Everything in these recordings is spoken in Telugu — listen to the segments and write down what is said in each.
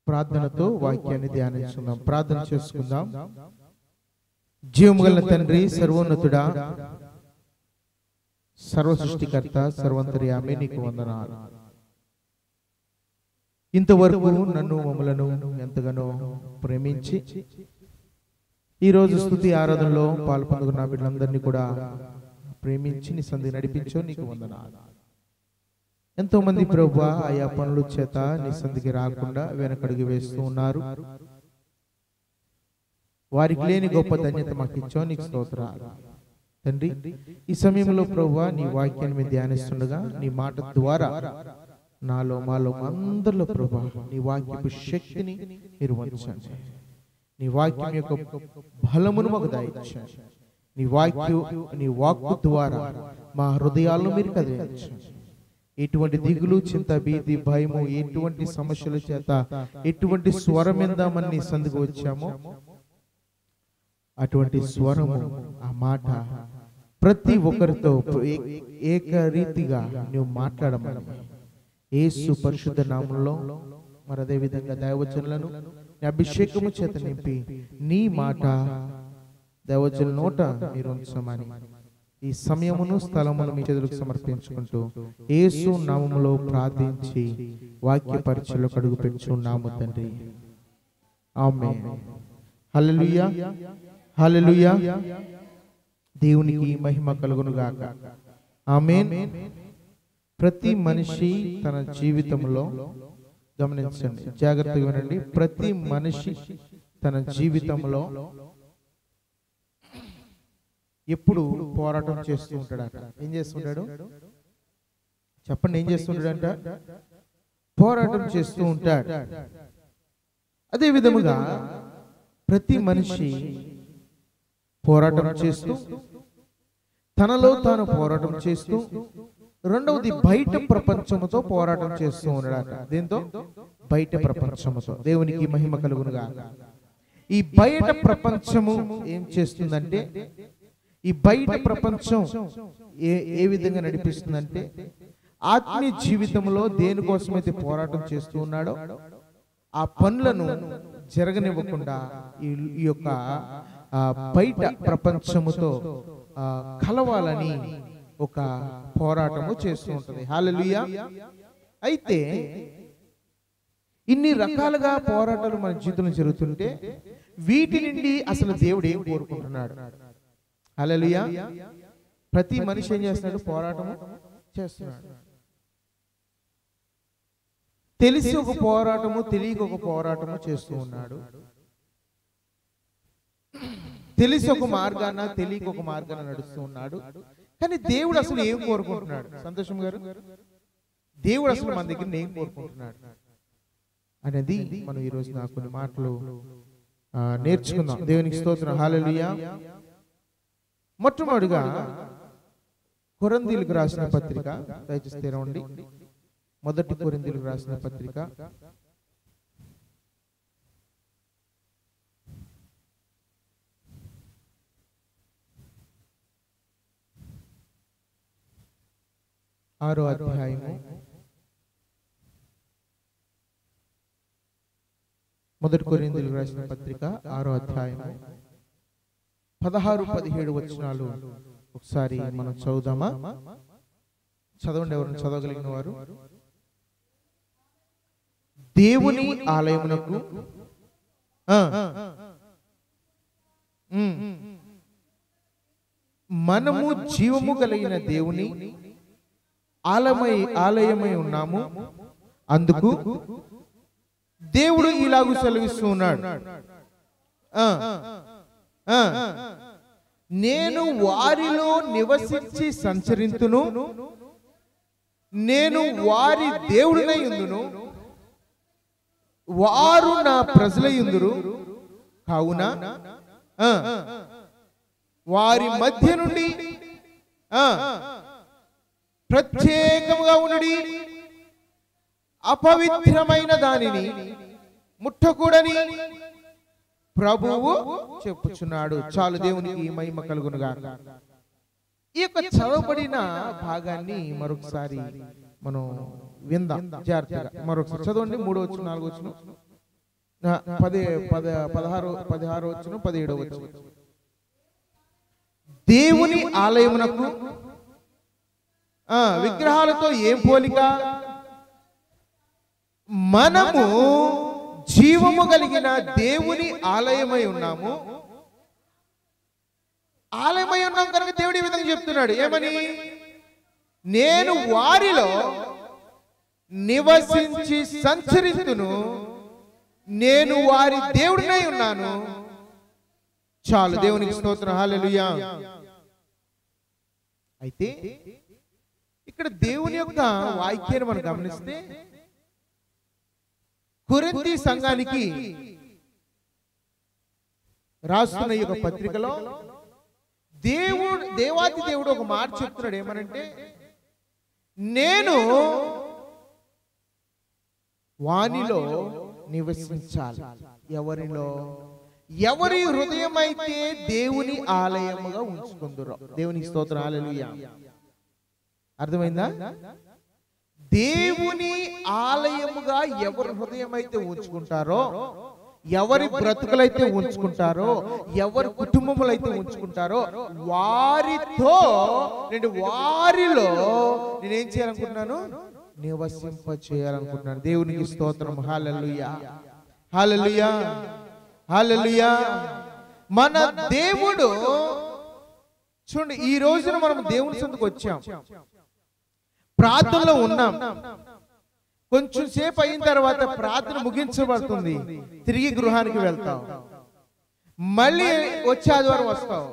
ప్రార్థనతో వాక్యాన్ని ధ్యానించుకుందాం. ప్రార్థన చేసుకుందాం. జీవముగల తండ్రి, సర్వోన్నతుడా, సర్వ సృష్టికర్త, సర్వంతర్యామి, నీకు వందనాలు. ఇంతవరకు నన్ను మమ్మలను ఎంతగానో ప్రేమించి ఈరోజు స్తుతి ఆరాధనలో పాల్పొందుకున్న బిడ్డలందరినీ కూడా ప్రేమించి నీ సంధికి నడిపించో నీకు వందనాలు. ఎంతో మంది ప్రభువా ఆయా పనుల చేత నీ సంధికి రాకుండా వెనకడుగు వేస్తూ ఉన్నారు. వారికి లేని గొప్ప ధన్యత మాకు ఇచ్చో నీకు స్తోత్రాలు తండ్రి. ఈ సమయంలో ప్రభువా నీ వాక్యాన్ని మేము ధ్యానిస్తుండగా నీ మాట ద్వారా నాలో మాలో అందరిలో ప్రభువా నీ వాక్యపు శక్తిని మీరు వంచండి. నీ వాక్యం యొక్క బలమును మాకు దయచేయండి. నీ వాక్కు ద్వారా మా హృదయాలను మీరు కదిలించండి. ఎటువంటి దిగులు, చింత, భీతి, భయము, ఎటువంటి సమస్యల చేత ఎటువంటి స్వరం ఎందామని నీ సందుకు వచ్చామో అటువంటి స్వరము, ఆ మాట ప్రతి ఒక్కరితో ఏకరీతిగా నువ్వు మాట్లాడమని యేసు పరిశుద్ధ నామములో, మరి అదే విధంగా దైవజనులను అభిషేకము చేత నింపి నీ మాట దైవజనుల నోట మీరు ఉంచమని ఈ సమయమును స్థలమును మీ చేతులకు సమర్పించుకుంటూ యేసు నామములో ప్రార్థించి వాక్య పరిచయలో అడుగు పెట్టుచున్నాము తండ్రి. ఆమేన్. హల్లెలూయా, హల్లెలూయా. దేవునికి మహిమ కలుగును గాక. ఆమేన్. ప్రతి మనిషి తన జీవితంలో, గమనించండి, జాగ్రత్తగా వినండి, ప్రతి మనిషి తన జీవితంలో ఎప్పుడు పోరాటం చేస్తూ ఉంటాడట. ఏం చేస్తుంటాడు చెప్పండి? ఏం చేస్తుంటాడంట? పోరాటం చేస్తూ ఉంటాడు. అదే విధముగా ప్రతి మనిషి పోరాటం చేస్తూ, తనలో తాను పోరాటం చేస్తూ, రెండవది బయట ప్రపంచముతో పోరాటం చేస్తూ ఉన్నాడట. దీంతో బయట ప్రపంచముతో. దేవునికి మహిమ కలుగునుగా. ఈ బయట ప్రపంచము ఏం చేస్తుందంటే, ఈ బయట ప్రపంచం ఏ విధంగా నడిపిస్తుందంటే, ఆత్మీయ జీవితంలో దేనికోసమైతే పోరాటం చేస్తూ ఉన్నాడో ఆ పనులను జరగనివ్వకుండా ఈ యొక్క బయట ప్రపంచముతో కలవాలని ఒక పోరాటము చేస్తూ ఉంటుంది. హల్లెలూయా. అయితే ఇన్ని రకాలుగా పోరాటాలు మన జీవితంలో జరుగుతుంటే వీటి నుండి అసలు దేవుడు ఏం కోరుకుంటున్నాడు? హల్లెలూయా. ప్రతి మనిషి ఏం చేస్తున్నాడు? పోరాటము చేస్తున్నాడు. తెలిసి ఒక పోరాటము, తెలియక ఒక పోరాటము చేస్తూ ఉన్నాడు. తెలిసి ఒక మార్గాన, తెలియక ఒక మార్గాన నడుస్తూ ఉన్నాడు. కానీ దేవుడు అసలు ఏం కోరుకుంటున్నాడు? సంతోషం గారు, దేవుడు అసలు మన దగ్గర ఏం కోరుకుంటున్నాడు అనేది మనం ఈరోజు కొన్ని మాటలు నేర్చుకుందాం. దేవునికి స్తోత్రం. హల్లెలూయా. మొట్టమొదటిగా కొరింథీయులకు రాసిన పత్రిక, దయచేసి తెరవండి. మొదటి కొరింథీయులకు రాసిన పత్రిక 6వ అధ్యాయము, మొదటి కొరింథీయులకు రాసిన పత్రిక 6వ అధ్యాయము 16-17 వచనాలు ఒకసారి మనం చదువుదామా? చదవండి. ఎవరు చదవగలిగిన వారు. దేవుని ఆలయమునకు మనము జీవము కలిగిన దేవుని ఆలయమై ఉన్నాము. అందుకు దేవుడు ఇలాగూ సెలవిస్తూ ఉన్నాడు, నేను వారిలో నివసించి సంచరింతును, నేను వారి దేవుడినై ఉందును, వారు నా ప్రజలై ఉందురు. కావున వారి మధ్య నుండి ప్రత్యేకముగా ఉండి అపవిత్రమైన దానిని ముట్టకూడని ప్రభువు చెప్పుచున్నాడు. చాలు. దేవునికి మహిమ కలుగునుగాక. ఈ యొక్క చదవబడిన భాగాన్ని మరొకసారి మనం విందాం జాగ్రత్తగా. మరొకసారి చదవండి. 3వ వచనం, 4వ వచనం. 16 వచ్చును 17 వచ్చును. దేవుని ఆలయమునకు విగ్రహాలతో ఏం పోలిక? మనము జీవము కలిగిన దేవుని ఆలయమై ఉన్నాము. ఆలయమై ఉన్నాం కనుక దేవుడు ఈ విధంగా చెప్తున్నాడు, ఏమని? నేను వారిలో నివసించి సంచరిస్తును, నేను వారి దేవుడినై ఉన్నాను. చాలు, దేవునికి స్తోత్రం, హల్లెలూయా. అయితే ఇక్కడ దేవుని యొక్క వాక్యాన్ని మనం గమనిస్తే, కొరింథీ సంఘానికి రాస్తున్న ఈ యొక్క పత్రికలో దేవాది దేవుడు ఒక మాట చెప్తున్నాడు, ఏమనంటే, నేను వానిలో నివసించాలి. ఎవరిలో? ఎవరి హృదయం అయితే దేవుని ఆలయముగా ఉంచుకుందురో. దేవునికి స్తోత్రం, హల్లెలూయా. అర్థమైందా? దేవుని ఆలయముగా ఎవరి హృదయం అయితే ఉంచుకుంటారో, ఎవరి బ్రతుకులైతే ఉంచుకుంటారో, ఎవరి కుటుంబములైతే ఉంచుకుంటారో, వారిలో నేనేం చేయాలనుకుంటున్నాను? నివసింప చేయాలనుకుంటున్నాను. దేవునికి స్తోత్రం, హల్లెలూయా, హల్లెలూయా, హల్లెలూయా. మన దేవుడు చూడండి, ఈ రోజున మనం దేవుని సన్నిధికి వచ్చాం, ప్రార్థనలో ఉన్నాం. కొంచెం సేపు అయిన తర్వాత ప్రార్థన ముగించబడుతుంది, తిరిగి గృహానికి వెళ్తాం. మళ్ళీ వచ్చే ఆదివారం వస్తావు,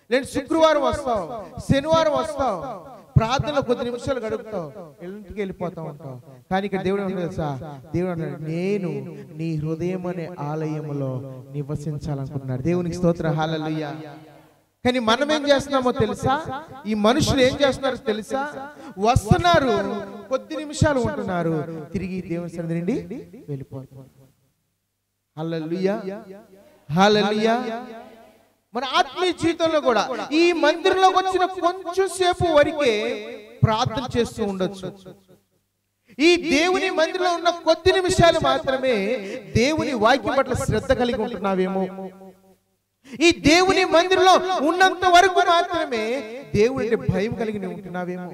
లేదా శుక్రవారం వస్తావు, శనివారం వస్తావు, ప్రార్థనలో కొద్ది నిమిషాలు గడుపుతావు, ఇంటికి వెళ్ళిపోతా ఉంటావు. కానీ ఇక్కడ దేవుడు ఏమన్నా తెలుసా? దేవుడు అన్నాడు, నేను నీ హృదయం అనే ఆలయములో నివసించాలనుకుంటున్నాడు. దేవునికి స్తోత్రం, హల్లెలూయా. కానీ మనం ఏం చేస్తున్నామో తెలుసా? ఈ మనుషులు ఏం చేస్తున్నారో తెలుసా? వస్తున్నారు, కొద్ది నిమిషాలు ఉంటున్నారు, తిరిగి దేవుని సన్నిధి నుండి వెళ్ళిపోతున్నారు. హల్లెలూయా, హల్లెలూయా. మన ఆత్మీయ జీవితంలో కూడా ఈ మందిరంలోకి వచ్చిన కొంచెం సేపు వరకే ప్రార్థన చేస్తూ ఉండొచ్చు. ఈ దేవుని మందిరంలో ఉన్న కొద్ది నిమిషాలు మాత్రమే దేవుని వాక్యం పట్ల శ్రద్ధ కలిగి ఉంటున్నావేమో. ఈ దేవుని మందిరంలో ఉన్నంత వరకు మాత్రమే దేవుని భయం కలిగి ఉంటున్నావేమో.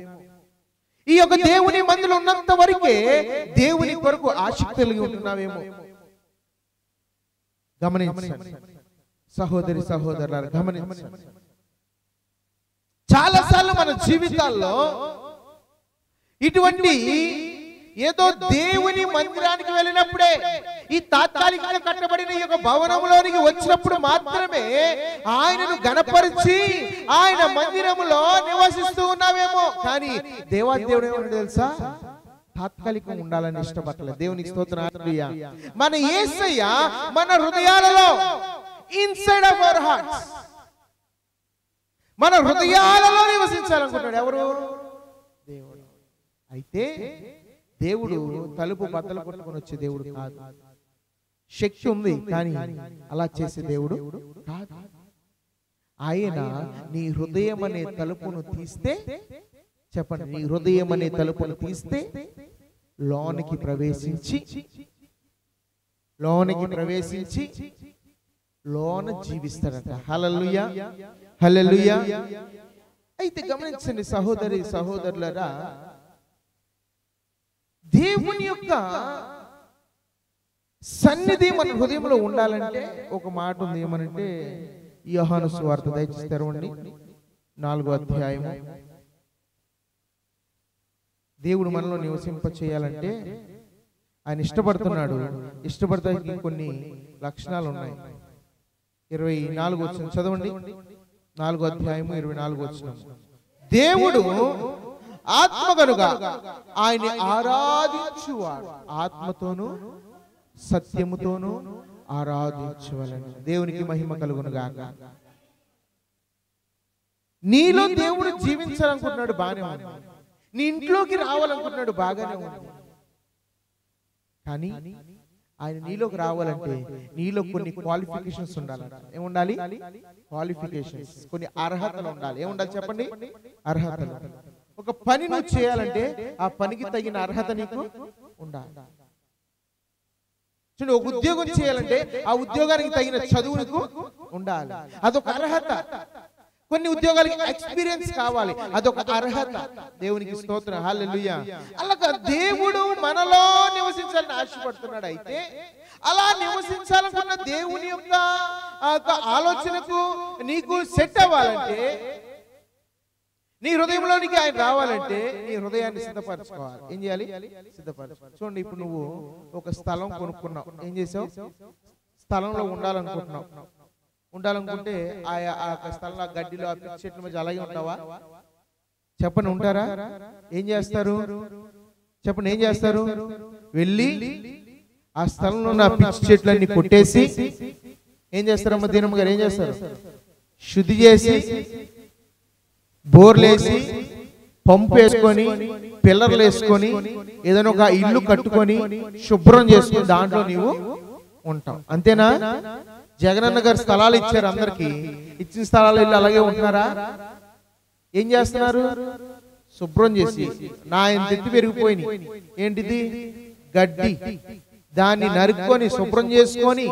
ఈ యొక్క దేవుని మందిరంలో ఉన్నంత వరకే దేవుని కొరకు ఆసక్తి కలిగి ఉంటున్నావేమో. గమనించండి సహోదరి సహోదరులారా, గమనించండి. చాలాసార్లు మన జీవితాల్లో ఇటువంటి ఏదో దేవుని మందిరానికి వెళ్ళినప్పుడే, ఈ తాత్కాలికంగా కట్టబడిన ఈ యొక్క భవనంలోనికి వచ్చినప్పుడు మాత్రమే ఆయనను గణపరిచి ఆయన మందిరములో నివసిస్తూ ఉన్నావేమో. కానీ దేవాది దేవుడు ఏమన్నా తెలుసా? తాత్కాలికం ఉండాలని ఇష్టపడలేదు. దేవునికి స్తోత్రం, హల్లెలూయా. మన యేసయ్య మన హృదయాలలో, ఇన్సైడ్ ఆఫ్ అవర్ హార్ట్స్, మన హృదయాలలో నివసించాలనుకుంటాడు. ఎవరు? దేవుడు. అయితే దేవుడు తలుపు బద్దలు కొట్టుకొని వచ్చే దేవుడు కాదు. శక్తి ఉంది, కానీ అలా చేసే దేవుడు కాదు. ఆయన నీ హృదయం అనే తలుపును తీస్తే, చెప్పండి, నీ హృదయం అనే తలుపును తీస్తే లోనికి ప్రవేశించి లోన జీవిస్తాడంట. హల్లెలూయా, హల్లెలూయా. అయితే గమనించండి సహోదరి సహోదరులారా, దేవుని యొక్క సన్నిధి మన హృదయంలో ఉండాలంటే ఒక మాట ఉంది, ఏమనంటే యోహాను సువార్త, దయచేసి తెరవండి, 4వ అధ్యాయము. దేవుడు మనలో నివసింప చేయాలంటే ఆయన ఇష్టపడుతున్నాడు. ఇష్టపడటానికి కొన్ని లక్షణాలు ఉన్నాయి. 24 వచనం చదవండి, 4వ అధ్యాయము 24వ వచనం. దేవుడు ఆత్మ కనుక ఆయన్ని ఆరాధించువాడు ఆత్మతోను సత్యముతోను ఆరాధించవలెను. దేవునికి మహిమ కలుగును గాక. నీలో దేవుడు జీవించాలనుకుంటున్నాడు, బాగానే ఉంది. నీ ఇంట్లోకి రావాలనుకుంటున్నాడు, బాగానే ఉంది. కానీ ఆయన నీలోకి రావాలంటే నీలో కొన్ని క్వాలిఫికేషన్స్ ఉండాలి. ఏముండాలి? క్వాలిఫికేషన్స్, కొన్ని అర్హతలు ఉండాలి. ఏముండాలి చెప్పండి? అర్హతలు. ఒక పని నువ్వు చేయాలంటే ఆ పనికి తగిన అర్హత నీకు ఉండాలి. చూడండి, ఒక ఉద్యోగం చేయాలంటే ఆ ఉద్యోగానికి తగిన చదువు నీకు ఉండాలి, అదొక అర్హత. కొన్ని ఉద్యోగాలకి ఎక్స్పీరియన్స్ కావాలి, అదొక అర్హత. దేవునికి స్తోత్రం, హల్లెలూయా. అలాగా దేవుడు మనలో నివసించాలని ఆశపడుతున్నాడు. అయితే అలా నివసించాలనుకున్న దేవుని యొక్క ఆలోచనకు నీకు సెట్ అవ్వాలంటే, నీ హృదయంలోనికి ఆయన రావాలంటే నీ హృదయాన్ని సిద్ధపరచుకోవాలి. ఏం చేయాలి? సిద్ధపరచుకోవాలి. చూడండి, ఇప్పుడు నువ్వు ఒక స్థలం కొనుక్కున్నావు. ఏం చేసావు? స్థలంలో ఉండాలనుకుంటే ఆ స్థలంలో గడ్డిలో ఆ పిచ్చి చెట్ల మధ్య అలాగే ఉంటావా? చెప్పండి, ఉంటారా? ఏం చేస్తారు? చెప్పండి, ఏం చేస్తారు? వెళ్ళి ఆ స్థలంలో ఉన్న పిచ్చి చెట్లన్నీ కొట్టేసి ఏం చేస్తారమ్మా దీనమ్మ గారు? ఏం చేస్తారు? శుద్ధి చేసి, బోర్లేసి, పంపు వేసుకొని, పిల్లర్లు వేసుకొని, ఏదైనా ఒక ఇల్లు కట్టుకొని శుభ్రం చేసుకొని దాంట్లో నీవు ఉంటావు. అంతేనా? జగనన్న గారు స్థలాలు ఇచ్చారు అందరికి. ఇచ్చిన స్థలాలు ఇల్లు అలాగే ఉంటున్నారా? ఏం చేస్తున్నారు? శుభ్రం చేసి, నా ఎత్తి పెరిగిపోయినాయి, ఏంటిది? గడ్డి. దాన్ని నరుక్కొని శుభ్రం చేసుకొని,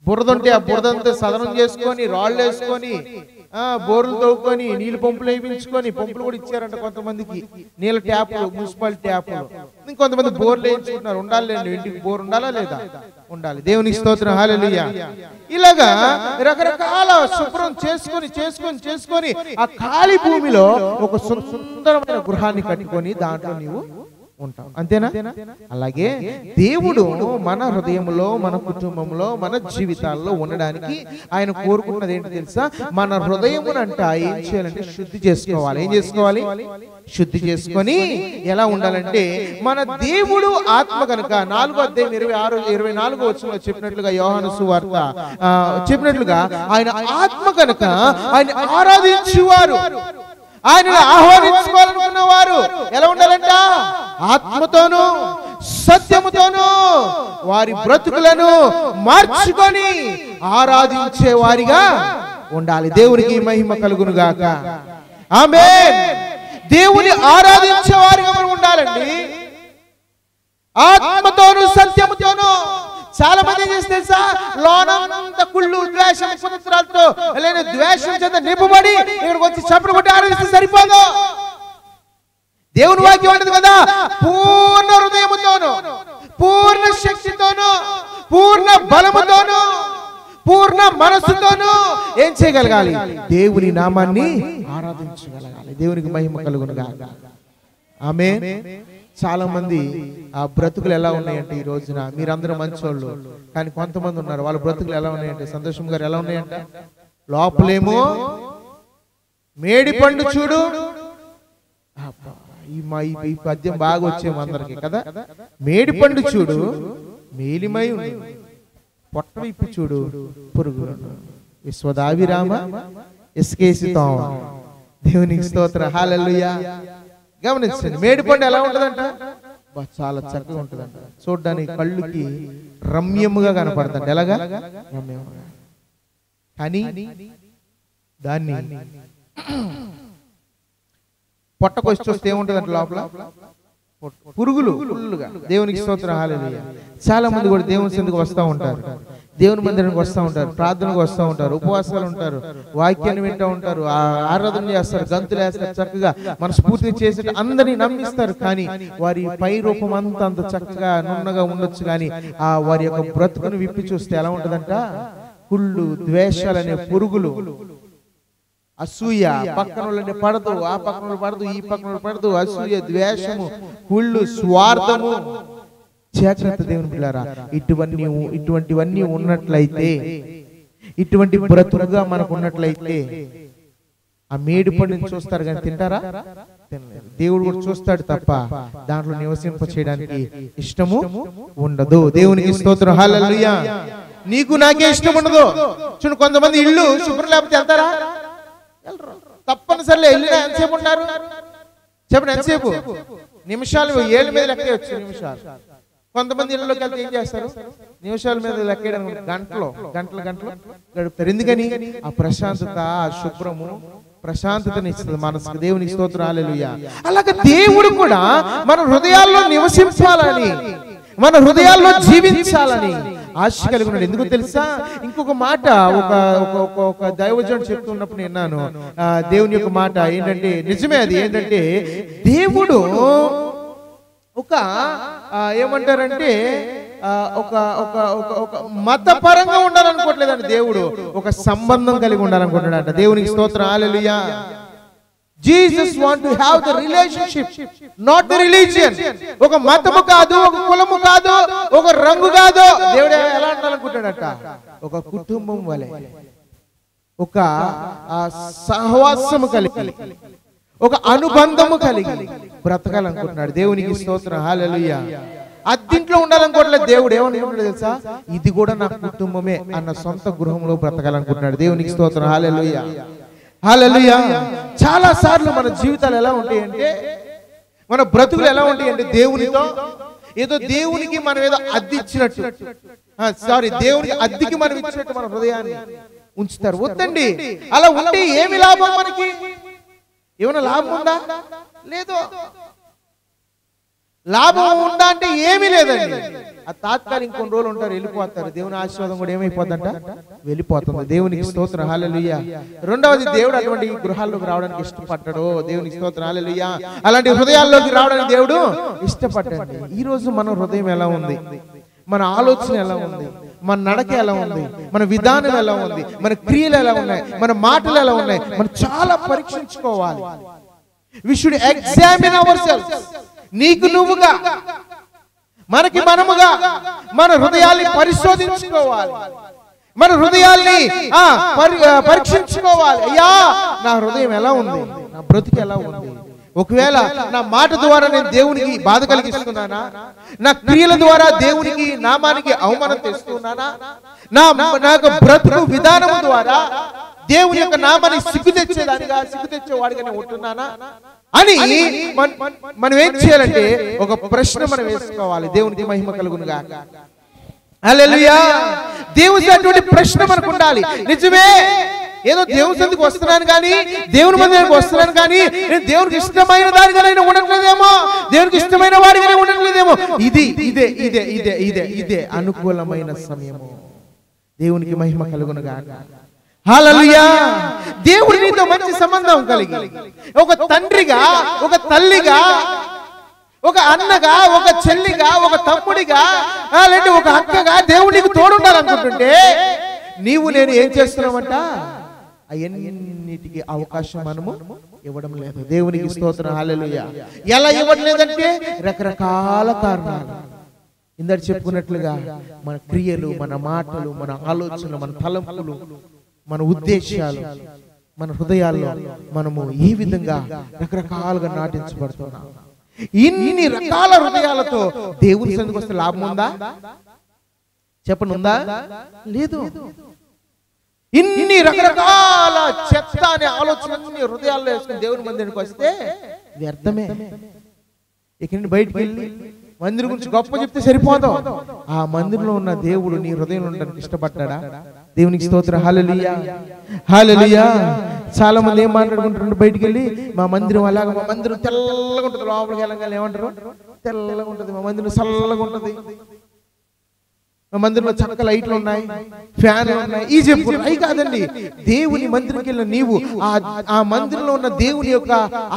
బురదంటే ఆ బురదంతా సదనం చేసుకొని, రాళ్ళు వేసుకొని, బోర్లు తవ్వుకొని, నీళ్ళు పంపులు వేయించుకొని, పంపులు కూడా ఇచ్చారంట కొంతమందికి, నీళ్ళ ట్యాపులు, మున్సిపల్ ట్యాపులు. ఇంకొంతమంది బోర్లు వేయించుకుంటున్నారు. ఉండాలి, ఇంటికి బోర్ ఉండాలా లేదా? ఉండాలి. దేవునికి స్తోత్రం, హల్లెలూయా. ఇలాగా రకరకాల శుభ్రం చేసుకొని ఆ ఖాళీ భూమిలో ఒక సుందరమైన గృహాన్ని కట్టుకొని దాంట్లో నీవు ఉంటాం. అంతేనా? అలాగే దేవుడు మన హృదయంలో, మన కుటుంబంలో, మన జీవితాల్లో ఉండడానికి ఆయన కోరుకున్నది ఏంటి తెలుసా? మన హృదయమునంట ఏం చేయాలంటే శుద్ధి చేసుకోవాలి. ఏం చేసుకోవాలి? శుద్ధి చేసుకొని ఎలా ఉండాలంటే, మన దేవుడు ఆత్మ కనుక 4:26-24 వచనంలో చెప్పినట్లుగా, యోహాను సువార్త చెప్పినట్లుగా, ఆయన ఆత్మ కనుక ఆయన ఆరాధించువారు, ఆయన ఆహ్వానించుకోవాలనుకున్న వారు ఎలా ఉండాలంట? ఆత్మతోనూ సత్యముతోనూ వారి బ్రతుకులను మార్చుకొని ఆరాధించే వారిగా ఉండాలి. దేవునికి మహిమ కలుగును గాక. ఆమేన్. దేవుని ఆరాధించే వారిగా మనం ఉండాలండి, ఆత్మతోనూ సత్యముతోనూ. చాలా మంది ఏం చేస్తే లోనంత కుళ్ళు, ద్వేషం, కుతంత్రాలతో లేదా ద్వేషం చేత నింపబడి ఇక్కడికి వచ్చి చప్పుడు కొట్టి ఆరాధిస్తే సరిపోదు. దేవుని వాక్యం అంటది కదా, పూర్ణ హృదయముతోను, పూర్ణ శక్తితోను, పూర్ణ బలముతోను, పూర్ణ మనస్సుతోను ఏం చేయగలగాలి? దేవుని నామాన్ని ఆరాధించగలగాలి. దేవునికి మహిమ కలుగును గాక. ఆమేన్. చాలా మంది ఆ బ్రతుకులు ఎలా ఉన్నాయంటే, ఈ రోజున మీరందరూ మంచోళ్ళు, కానీ కొంతమంది ఉన్నారు వాళ్ళ బ్రతుకులు ఎలా ఉన్నాయంటే, సంతోషం గారు ఎలా ఉన్నాయంట, లోపలేమో మేడి పండు చూడు. ఈ పద్యం బాగా వచ్చేమో అందరికి కదా. మేడి పండు చూడు మేలిమై ఉంది, పొట్ట విప్పి చూడు పురుగు. విశ్వదావిరామ ఎస్కేసి తోమ. దేవునికి స్తోత్ర, హల్లెలూయా. గమనించండి, మేడి పండు ఎలా ఉంటదంట? చాలా చక్కగా ఉంటదంట, చూడడానికి కళ్ళుకి రమ్యముగా కనపడుతుంది. ఎలాగా? రమ్యముగా. కానీ దాన్ని పొట్టకొచ్చి చూస్తే ఏముంటదంట? లోపల పురుగులు ఫుల్లుగా. దేవునికి స్తోత్రం, హల్లెలూయా. చాలా మంది కూడా దేవుని సన్నిధికి వస్తూ ఉంటారు, దేవుని మందిరానికి వస్తూ ఉంటారు, ప్రార్థనకు వస్తూ ఉంటారు, ఉపవాసాలు ఉంటారు, వాక్యాన్ని వింటూ ఉంటారు, ఆరాధన చేస్తారు, గంతులు వేస్తారు, చక్కగా మనస్ఫూర్తి చేసి అందరినీ నమ్మిస్తారు. కానీ వారి పై రూపం అంతా అంత చక్కగా నున్నగా ఉండొచ్చు, కానీ ఆ వారి యొక్క బ్రతుకును విప్పి చూస్తే ఎలా ఉంటదంట? కుళ్ళు, ద్వేషాలనే పురుగులు, అసూయ, పక్కన పడదు, ఆ పక్కన పడదు, ఈ పక్కన పడదు, అసూయ, ద్వేషము, కుళ్ళు, స్వార్థము. జాగ్రత్త దేవుని పిల్లారా, ఇటువంటివన్నీ ఉన్నట్లయితే, ఇటువంటి బ్రతుకుగా మనకు ఉన్నట్లయితే ఆ మేడి పండుని చూస్తారు కానీ తింటారా? దేవుడు కూడా చూస్తాడు తప్ప దాంట్లో నివసింప చేయడానికి ఇష్టము ఉండదు. దేవునికి స్తోత్రం, హల్లెలూయా. నీకు నాకే ఇష్టం ఉండదు. చూడు, కొంతమంది ఇల్లు శుభ్రం లేకపోతే వెళ్తారా? తప్పనిసరిలో వెళ్ళినా ఎంతసేపు ఉంటారు? చెప్పండి, ఎంతసేపు? నిమిషాలు, ఏళ్ళ మీద లెక్కేయచ్చు నిమిషాలు. కొంతమంది ఇళ్ళలోకి వెళ్తే ఏం చేస్తారు? నిమిషాల మీద లెక్కేయడం గంటలు గడుపుతారు. ఎందుకని? ఆ ప్రశాంతత, ఆ శుభ్రము ప్రశాంతతని ఇస్తుంది మనసుకు. దేవునికి స్తోత్రం, హల్లెలూయా. అలాగే దేవుడు కూడా మన హృదయాల్లో నివసించాలని, మన హృదయాల్లో జీవించాలని ఆశ కలిగి ఉన్నాడు. ఎందుకు తెలుసా? ఇంకొక మాట ఒక దైవజనుడు చెప్తున్నప్పుడు విన్నాను. దేవుని యొక్క మాట ఏంటంటే, నిజమే అది ఏంటంటే, దేవుడు ఒక ఏమంటారంటే ఒక ఒక ఒక ఒక మతపరంగా ఉండాలనుకోవట్లేదండి. దేవుడు ఒక సంబంధం కలిగి ఉండాలనుకుంటున్నాడంట. దేవునికి స్తోత్రం, హల్లెలూయా. Jesus want to have the relationship, not the religion. ఒక మతము కాదు, ఒక కులము కాదు, ఒక రంగు కాదు. దేవుడు ఎలా ఉండాలనుకుంటాడట? ఒక కుటుంబం వలె, ఒక సహవాసము కలిగి, ఒక అనుబంధము కలిగి బ్రతకాలనుకుంటున్నాడు. దేవునికి స్తోత్రం, హల్లెలూయా. అద్దింట్లో ఉండాలనుకోవట్లేదు దేవుడు. ఏమనుకుంటున్నాడు తెలుసా? ఇది కూడా నా కుటుంబమే అన్న సొంత గృహంలో బ్రతకాలనుకుంటున్నాడు. దేవునికి స్తోత్రం, హల్లెలూయా, హల్లెలూయా. చాలా సార్లు మన జీవితాలు ఎలా ఉంటాయంటే, మన బ్రతుకులు ఎలా ఉంటాయంటే, దేవునితో ఏదో దేవునికి మనం ఏదో అద్దె ఇచ్చినట్టు, దేవునికి అద్దెకి మనం ఇచ్చినట్టు మన హృదయాన్ని ఉంచుతారు. వద్దండి, అలా ఉంటే ఏమి లాభం? మనకి ఏమైనా లాభం ఉందా? లేదు. లాభం ఉందా అంటే ఏమీ లేదండి. ఆ తాత్కాలిక కొన్ని రోజులు ఉంటారు, వెళ్ళిపోతారు. దేవుని ఆశీర్వాదం కూడా ఏమైపోతుందంట? వెళ్ళిపోతుంది. దేవునికి స్తోత్రం, హల్లెలూయా. రెండవది, దేవుడు అటువంటి గృహాల్లోకి రావడానికి ఇష్టపడ్డాడు. దేవునికి స్తోత్రం, హల్లెలూయా. అలాంటి హృదయాల్లోకి రావడానికి దేవుడు ఇష్టపడ్డాడు. ఈ రోజు మన హృదయం ఎలా ఉంది? మన ఆలోచన ఎలా ఉంది? మన నడక ఎలా ఉంది? మన విధానం ఎలా ఉంది? మన క్రియలు ఎలా ఉన్నాయి? మన మాటలు ఎలా ఉన్నాయి? మనం చాలా పరీక్షించుకోవాలి. we should examine ourselves. నీకు నువ్వుగా, మనకి మనముగా మన హృదయాల్ని పరిశోధించుకోవాలి. మన హృదయాల్ని పరీక్షించుకోవాలి. అయ్యా, నా హృదయం ఎలా ఉంది? నా బ్రతుకు ఎలా ఉంది? ఒకవేళ నా మాట ద్వారా నేను దేవునికి బాధ కలిగిస్తున్నానా? నా క్రియల ద్వారా దేవునికి నామానికి అవమానం తెస్తున్నానా? నా బ్రతుకు విధానం ద్వారా దేవుని యొక్క నామాన్ని సిగ్గు తెచ్చేదానిగా, సిగ్గు తెచ్చేవాడిగానే ఉంటున్నానా అని మనం ఏం చేయాలంటే ఒక ప్రశ్న మనం వేసుకోవాలి. దేవునికి మహిమ కలుగునుగా, హల్లెలూయా. దేవుని అటువంటి ప్రశ్న మనకు ఉండాలి. నిజమే, ఏదో దేవుని సన్నిధికి వస్తున్నాను కానీ, దేవుని మందిరానికి వస్తున్నాను కానీ, నేను దేవునికి ఇష్టమైన దానిగానే ఉండట్లేదేమో, దేవునికి ఇష్టమైన వాడిగానే ఉండట్లేదేమో. ఇదే అనుకూలమైన సమయము. దేవునికి మహిమ కలుగునుగా, హల్లెలూయా. దేవుడు నీతో మంచి సంబంధం కలిగి, ఒక తండ్రిగా, ఒక తల్లిగా, ఒక అన్నగా, ఒక చెల్లిగా, ఒక తమ్ముడిగా, లేదంటే ఒక అక్కగా దేవుడు నీకు తోడుండాలనుకుంటుంటే, నీవు నేను ఏం చేస్తున్నామంట? అన్నిటికీ అవకాశం మనము ఇవ్వడం లేదు. దేవునికి స్తోత్రం, హల్లెలూయా. ఎలా ఇవ్వడం లేదంటే రకరకాల కారణాలు. ఇందాక చెప్పుకున్నట్లుగా మన క్రియలు, మన మాటలు, మన ఆలోచనలు, మన తలంపులు, మన ఉద్దేశాలు, మన హృదయాల్లో మనము ఈ విధంగా రకరకాలుగా నాటించబడుతున్నాం. ఇన్ని రకాల హృదయాలతో దేవుని సన్నిధికి వస్తే లాభం ఉందా? చెప్పండి, ఉందా? లేదు. ఇన్ని రకరకాల చెత్త అనే ఆలోచనలన్నీ హృదయాల్లో వేసుకుని దేవుని మందిరానికి వస్తే వ్యర్థమే. ఇక నుండి బయటికి వెళ్ళి మందిరం గురించి గొప్ప చెప్తే సరిపోదు. ఆ మందిరంలో ఉన్న దేవుడు నీ హృదయంలో ఉండడానికి ఇష్టపడ్డాడా? దేవునికి స్తోత్రం, హల్లెలూయా, హల్లెలూయా. చాలా మంది ఏం మాట్లాడుకుంటారు? బయటికి వెళ్ళి మా మందిరం అలాగా, మా మందిరం తెల్లగా ఉంటుంది, లోపలికి వెళ్ళగానే ఏమంటారు? తెల్లగా ఉంటుంది, మా మందిరం చల్లగా ఉంటుంది, మా మందిరంలో చక్క లైట్లు ఉన్నాయి, ఫ్యాన్లు ఉన్నాయి. ఈ చెప్పు అయి కాదండి. దేవుని మందిరంకి వెళ్ళిన నీవు ఆ మందిరంలో ఉన్న దేవుని యొక్క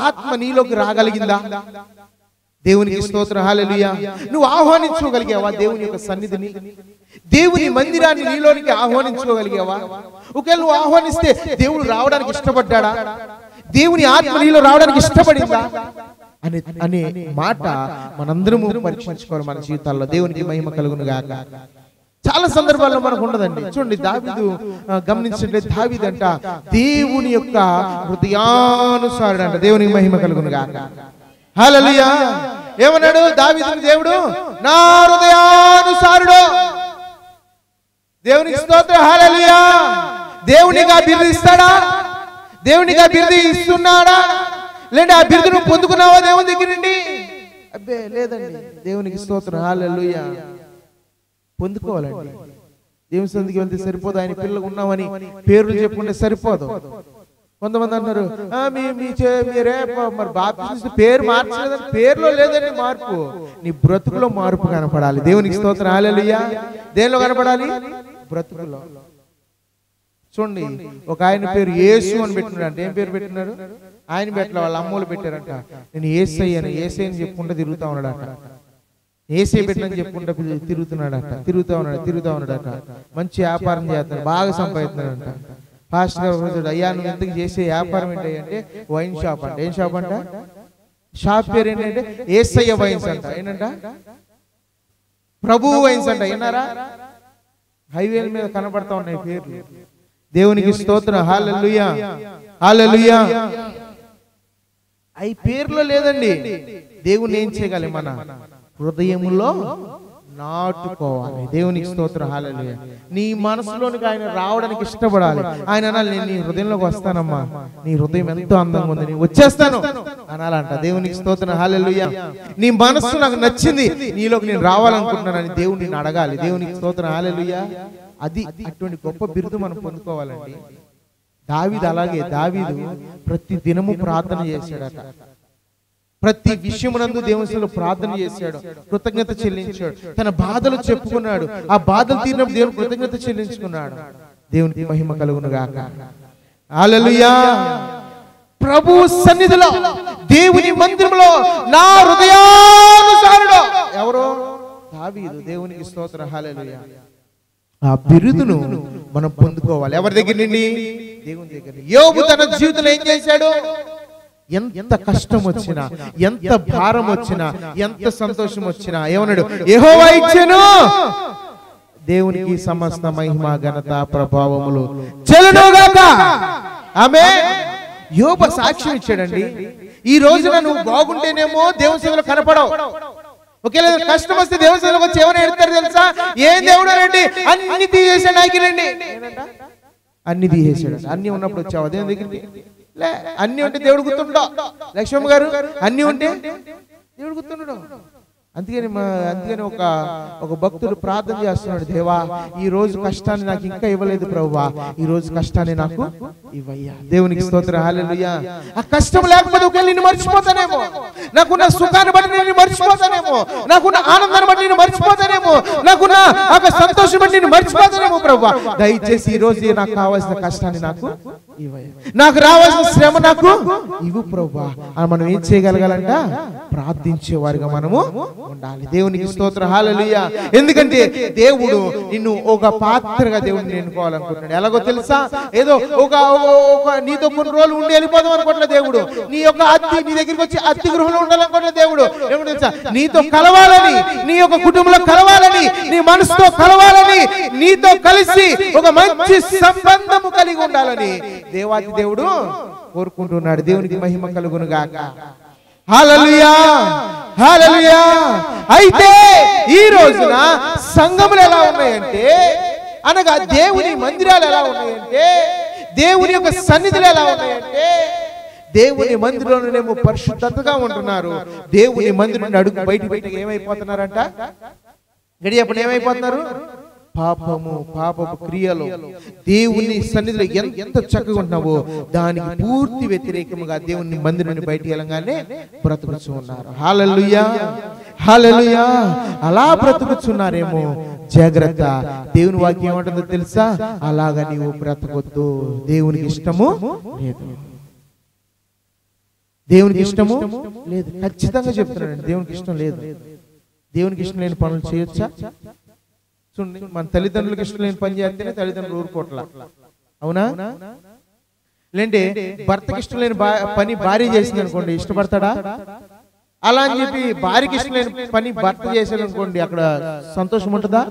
ఆత్మ నీలోకి రాగలిగిందా? దేవునికి స్తోత్రం, హల్లెలూయా. నువ్వు ఆహ్వానించుకోగలిగావా దేవుని యొక్క సన్నిధిని? దేవుని మందిరాన్ని నీలోనికి ఆహ్వానించుకోగలిగావా? ఒకవేళ నువ్వు ఆహ్వానిస్తే దేవుడు రావడానికి ఇష్టపడ్డాడా? దేవుని ఆత్మ నీలో రావడానికి ఇష్టపడిందా అనే మాట మనందరము పరీక్షించుకోవాలి మన జీవితాల్లో. దేవునికి మహిమ కలుగును గాక. చాలా సందర్భాల్లో మనకు ఉండదండి. చూడండి, దావీదు గమనించండి, దావీదు అంట దేవుని యొక్క హృదయానుసారుడు అంట. దేవునికి మహిమ కలుగును గాక, హల్లెలూయా. ఏమన్నాడు దావీదుని దేవుడు? నా హృదయానుసారుడు. దేవునికి స్తోత్రం, హల్లెలూయా. దేవునిగా బిరుదు ఇస్తాడా? దేవునిగా బిరుదు ఇస్తున్నాడా? లేదా ఆ బిరుదును పొందుకున్నావా దేవుని దగ్గర నుండి? అబ్బే లేదండి. దేవునికి స్తోత్రం, హల్లెలూయా. పొందుకోవాలండి. దేవుని సన్నిధికి వెళ్తే సరిపోదు. ఆయన పిల్లలు ఉన్నామని పేర్లు చెప్పుకుంటే సరిపోదు. కొంతమంది అన్నారు మీరే మరి బాప్తిస్మ పేరు మార్చలేదని. పేరులో లేదండి మార్పు, నీ బ్రతుకులో మార్పు కనపడాలి. దేవునికి స్తోత్రం, హల్లెలూయా. దేనిలో కనపడాలి? బ్రతుకులో. చూడండి, ఒక ఆయన పేరు యేసు అని పెట్టినాడు. ఏం పేరు పెట్టినారు? ఆయన పెట్టలే, వాళ్ళ అమ్మోళ్ళు పెట్టారంట. నేను ఏసయ్య అని చెప్పుకుంటూ తిరుగుతా ఉన్నాడట. ఏసై పెట్టినని చెప్పుకుంటూ తిరుగుతా ఉన్నాడట. మంచి వ్యాపారం చేస్తున్నాడు, బాగా సంపాదిస్తున్నాడంట. ఫాస్ట్గా అయ్యా నువ్వు ఎందుకు చేసే వ్యాపారం ఏంటంటే వైన్ షాప్ అంట. ఏం షాప్ అంట? షాప్ పేరు ఏంటంటే ఏసయ్య వైన్స్ అంట. ఏంటంట? ప్రభు వైన్స్ అంట. విన్నారా? హైవేల మీద కనబడతా ఉన్నాయి పేర్లు. దేవునికి స్తోత్రం, హల్లెలూయా, హల్లెలూయా. అవి పేర్లో లేదండి. దేవుని ఏం చేయగలి? మన హృదయములో నాటుకోవాలి. దేవునికి స్తోత్రం, హల్లెలూయా. నీ మనసులోనికి ఆయన రావడానికి ఇష్టపడాలి. ఆయన అనాలి, నేను నీ హృదయంలోకి వస్తానమ్మా, నీ హృదయం ఎంతో అందంగా ఉంది, నేను వచ్చేస్తాను అనాలంట. దేవునికి స్తోత్రం, హల్లెలూయా. నీ మనస్సు నాకు నచ్చింది, నీలోకి నేను రావాలనుకుంటున్నానని దేవుడిని నేను అడగాలి. దేవునికి స్తోత్రం, హల్లెలూయా. అది అటువంటి గొప్ప బిరుదు మనం పొందుకోవాలండి. దావీదు అలాగే. దావీదు ప్రతి దినము ప్రార్థన చేశాడట. ప్రతి విషయమునందు దేవునిలో ప్రార్థన చేశాడు, కృతజ్ఞత చెల్లించాడు, తన బాధలు చెప్పుకున్నాడు. ఆ బాధలు తీరినప్పుడు దేవుని కృతజ్ఞత చెల్లించుకున్నాడు. దేవునికి మహిమ కలుగును గాక, హల్లెలూయా. ప్రభు సన్నిధిలో, దేవుని మందిరంలో నా హృదయానుసారుడు ఎవరు? దావీదు. దేవునికి స్తోత్రం, హల్లెలూయా. ఆ బిరుదును మనం పొందుకోవాలి. ఎవరి దగ్గర నుండి? దేవుని దగ్గర. యోబు తన జీవితంలో ఏం చేశాడు? ఎంత కష్టం వచ్చినా, ఎంత భారం వచ్చినా, ఎంత సంతోషం వచ్చినా ఏమన్నాడు? యెహోవా ఇచ్చెను, దేవునికి సమస్త మహిమ ఘనత ప్రభావములు చెల్లును గాక. ఆమేన్. యోబు సాక్ష్యం ఇచ్చాడండి. ఈ రోజున నువ్వు బాగుంటేనేమో దేవుని సేవలో కనపడవు. ఒకేలా కష్టం వస్తే దేవుని సేవలోకి వచ్చి ఎవరు ఎడతారు తెలుసా? ఏం దేవుడు రండి, అన్ని తీసేసాడు నాయకులండి. అన్ని తీసేసాడు. అన్ని ఉన్నప్పుడు వచ్చావు దేవుని దగ్గరికి. లే, అన్ని ఉంటే దేవుడు గుర్తుండో. లక్ష్మమ్మ గారు, అన్ని ఉంటే దేవుడు గుర్తుండడు. అందుకని ఒక భక్తుడు ప్రార్థన చేస్తున్నాడు, దేవా ఈ రోజు కష్టాన్ని నాకు ఇంకా ఇవ్వలేదు ప్రభువా, ఈ రోజు కష్టాన్ని నాకు ఇవ్వయ్యా. దేవునికి స్తోత్రం, హల్లెలూయా. ఆ కష్టం లేకపోతే ఒకవేళ నిన్ను మర్చిపోతానేమో, నాకున్న సుఖాన్ని బట్టి నేను మర్చిపోతానేమో, నాకున్న ఆనందాన్ని బట్టి నేను మర్చిపోతానేమో, నాకున్న ఒక సంతోషం బట్టి నేను మర్చిపోతానేమో ప్రభువా. దయచేసి ఈ రోజు నాకు కావాల్సిన కష్టాన్ని నాకు ఇవ్వయ్యా, నాకు రావాల్సిన శ్రమ నాకు ఇవ్వు ప్రభువా. మనం ఏం చేయగలగాలంట? ప్రార్థించే వారిగా మనము ఉండాలి. దేవునికి స్తోత్రం, హల్లెలూయా. ఎందుకంటే దేవుడు నిన్ను ఒక పాత్రగా దేవుడిని ఎన్నుకోవాలనుకుంటున్నాడు. ఎలాగో తెలుసా? ఏదో ఒక నీతో కొన్ని రోజులు ఉండి వెళ్ళిపోదాం అనుకోవట్లే దేవుడు. నీ దగ్గరికి వచ్చి అద్దె గృహంలో ఉండాలనుకోవట్లే దేవుడు. ఏమిటో తెలుసా? నీతో కలవాలని, నీ యొక్క కుటుంబంలో కలవాలని, నీ మనసుతో కలవాలని, నీతో కలిసి ఒక మంచి సంబంధము కలిగి ఉండాలని దేవాది దేవుడు కోరుకుంటున్నాడు. దేవునికి మహిమ కలుగును గాక, హల్లెలూయా, హల్లెలూయా. అయితే ఈ రోజున సంఘములు ఎలా ఉన్నాయంటే, అనగా దేవుని మందిరాలు ఎలా ఉన్నాయంటే, దేవుని యొక్క సన్నిధులు ఎలా ఉన్నాయంటే, దేవుని మందిరంలోనేమో పరిశుద్ధతగా ఉంటున్నారు. దేవుని మందిరం నుండి అడుగు బయటకు ఏమైపోతున్నారంట? గడియప్పుడు ఏమైపోతున్నారు? పాపపు క్రియలు. దేవుని సన్నిధిలో ఎంత చక్కగా ఉంటున్నావో దానికి పూర్తి వ్యతిరేకముగా దేవుని మందిరం నుండి బయటికి వెళ్ళగానే బ్రతుకుచు ఉన్నారు. హల్లెలూయా, హల్లెలూయా. అలా బ్రతుకుచున్నారేమో, జాగ్రత్త. దేవుని వాక్యం ఏమంటుందో తెలుసా? అలాగా నీవు బ్రతకొద్దు. దేవునికి ఇష్టము లేదు, దేవునికి ఇష్టము లేదు. ఖచ్చితంగా చెప్తున్నాడు, దేవునికి ఇష్టం లేదు. దేవునికి ఇష్టం లేని పనులు చేయొచ్చా? చూడండి, మన తల్లిదండ్రులకు ఇష్టం లేని పని చేస్తేనే తల్లిదండ్రులు ఊరుకోట్ల, అవునా? లేంటే భర్తకి ఇష్టం లేని పని భార్య చేసింది అనుకోండి, ఇష్టపడతాడా? అలా అని చెప్పి భార్యకి ఇష్టం లేని పని భర్త చేశాడు అనుకోండి, అక్కడ సంతోషం ఉంటుందా?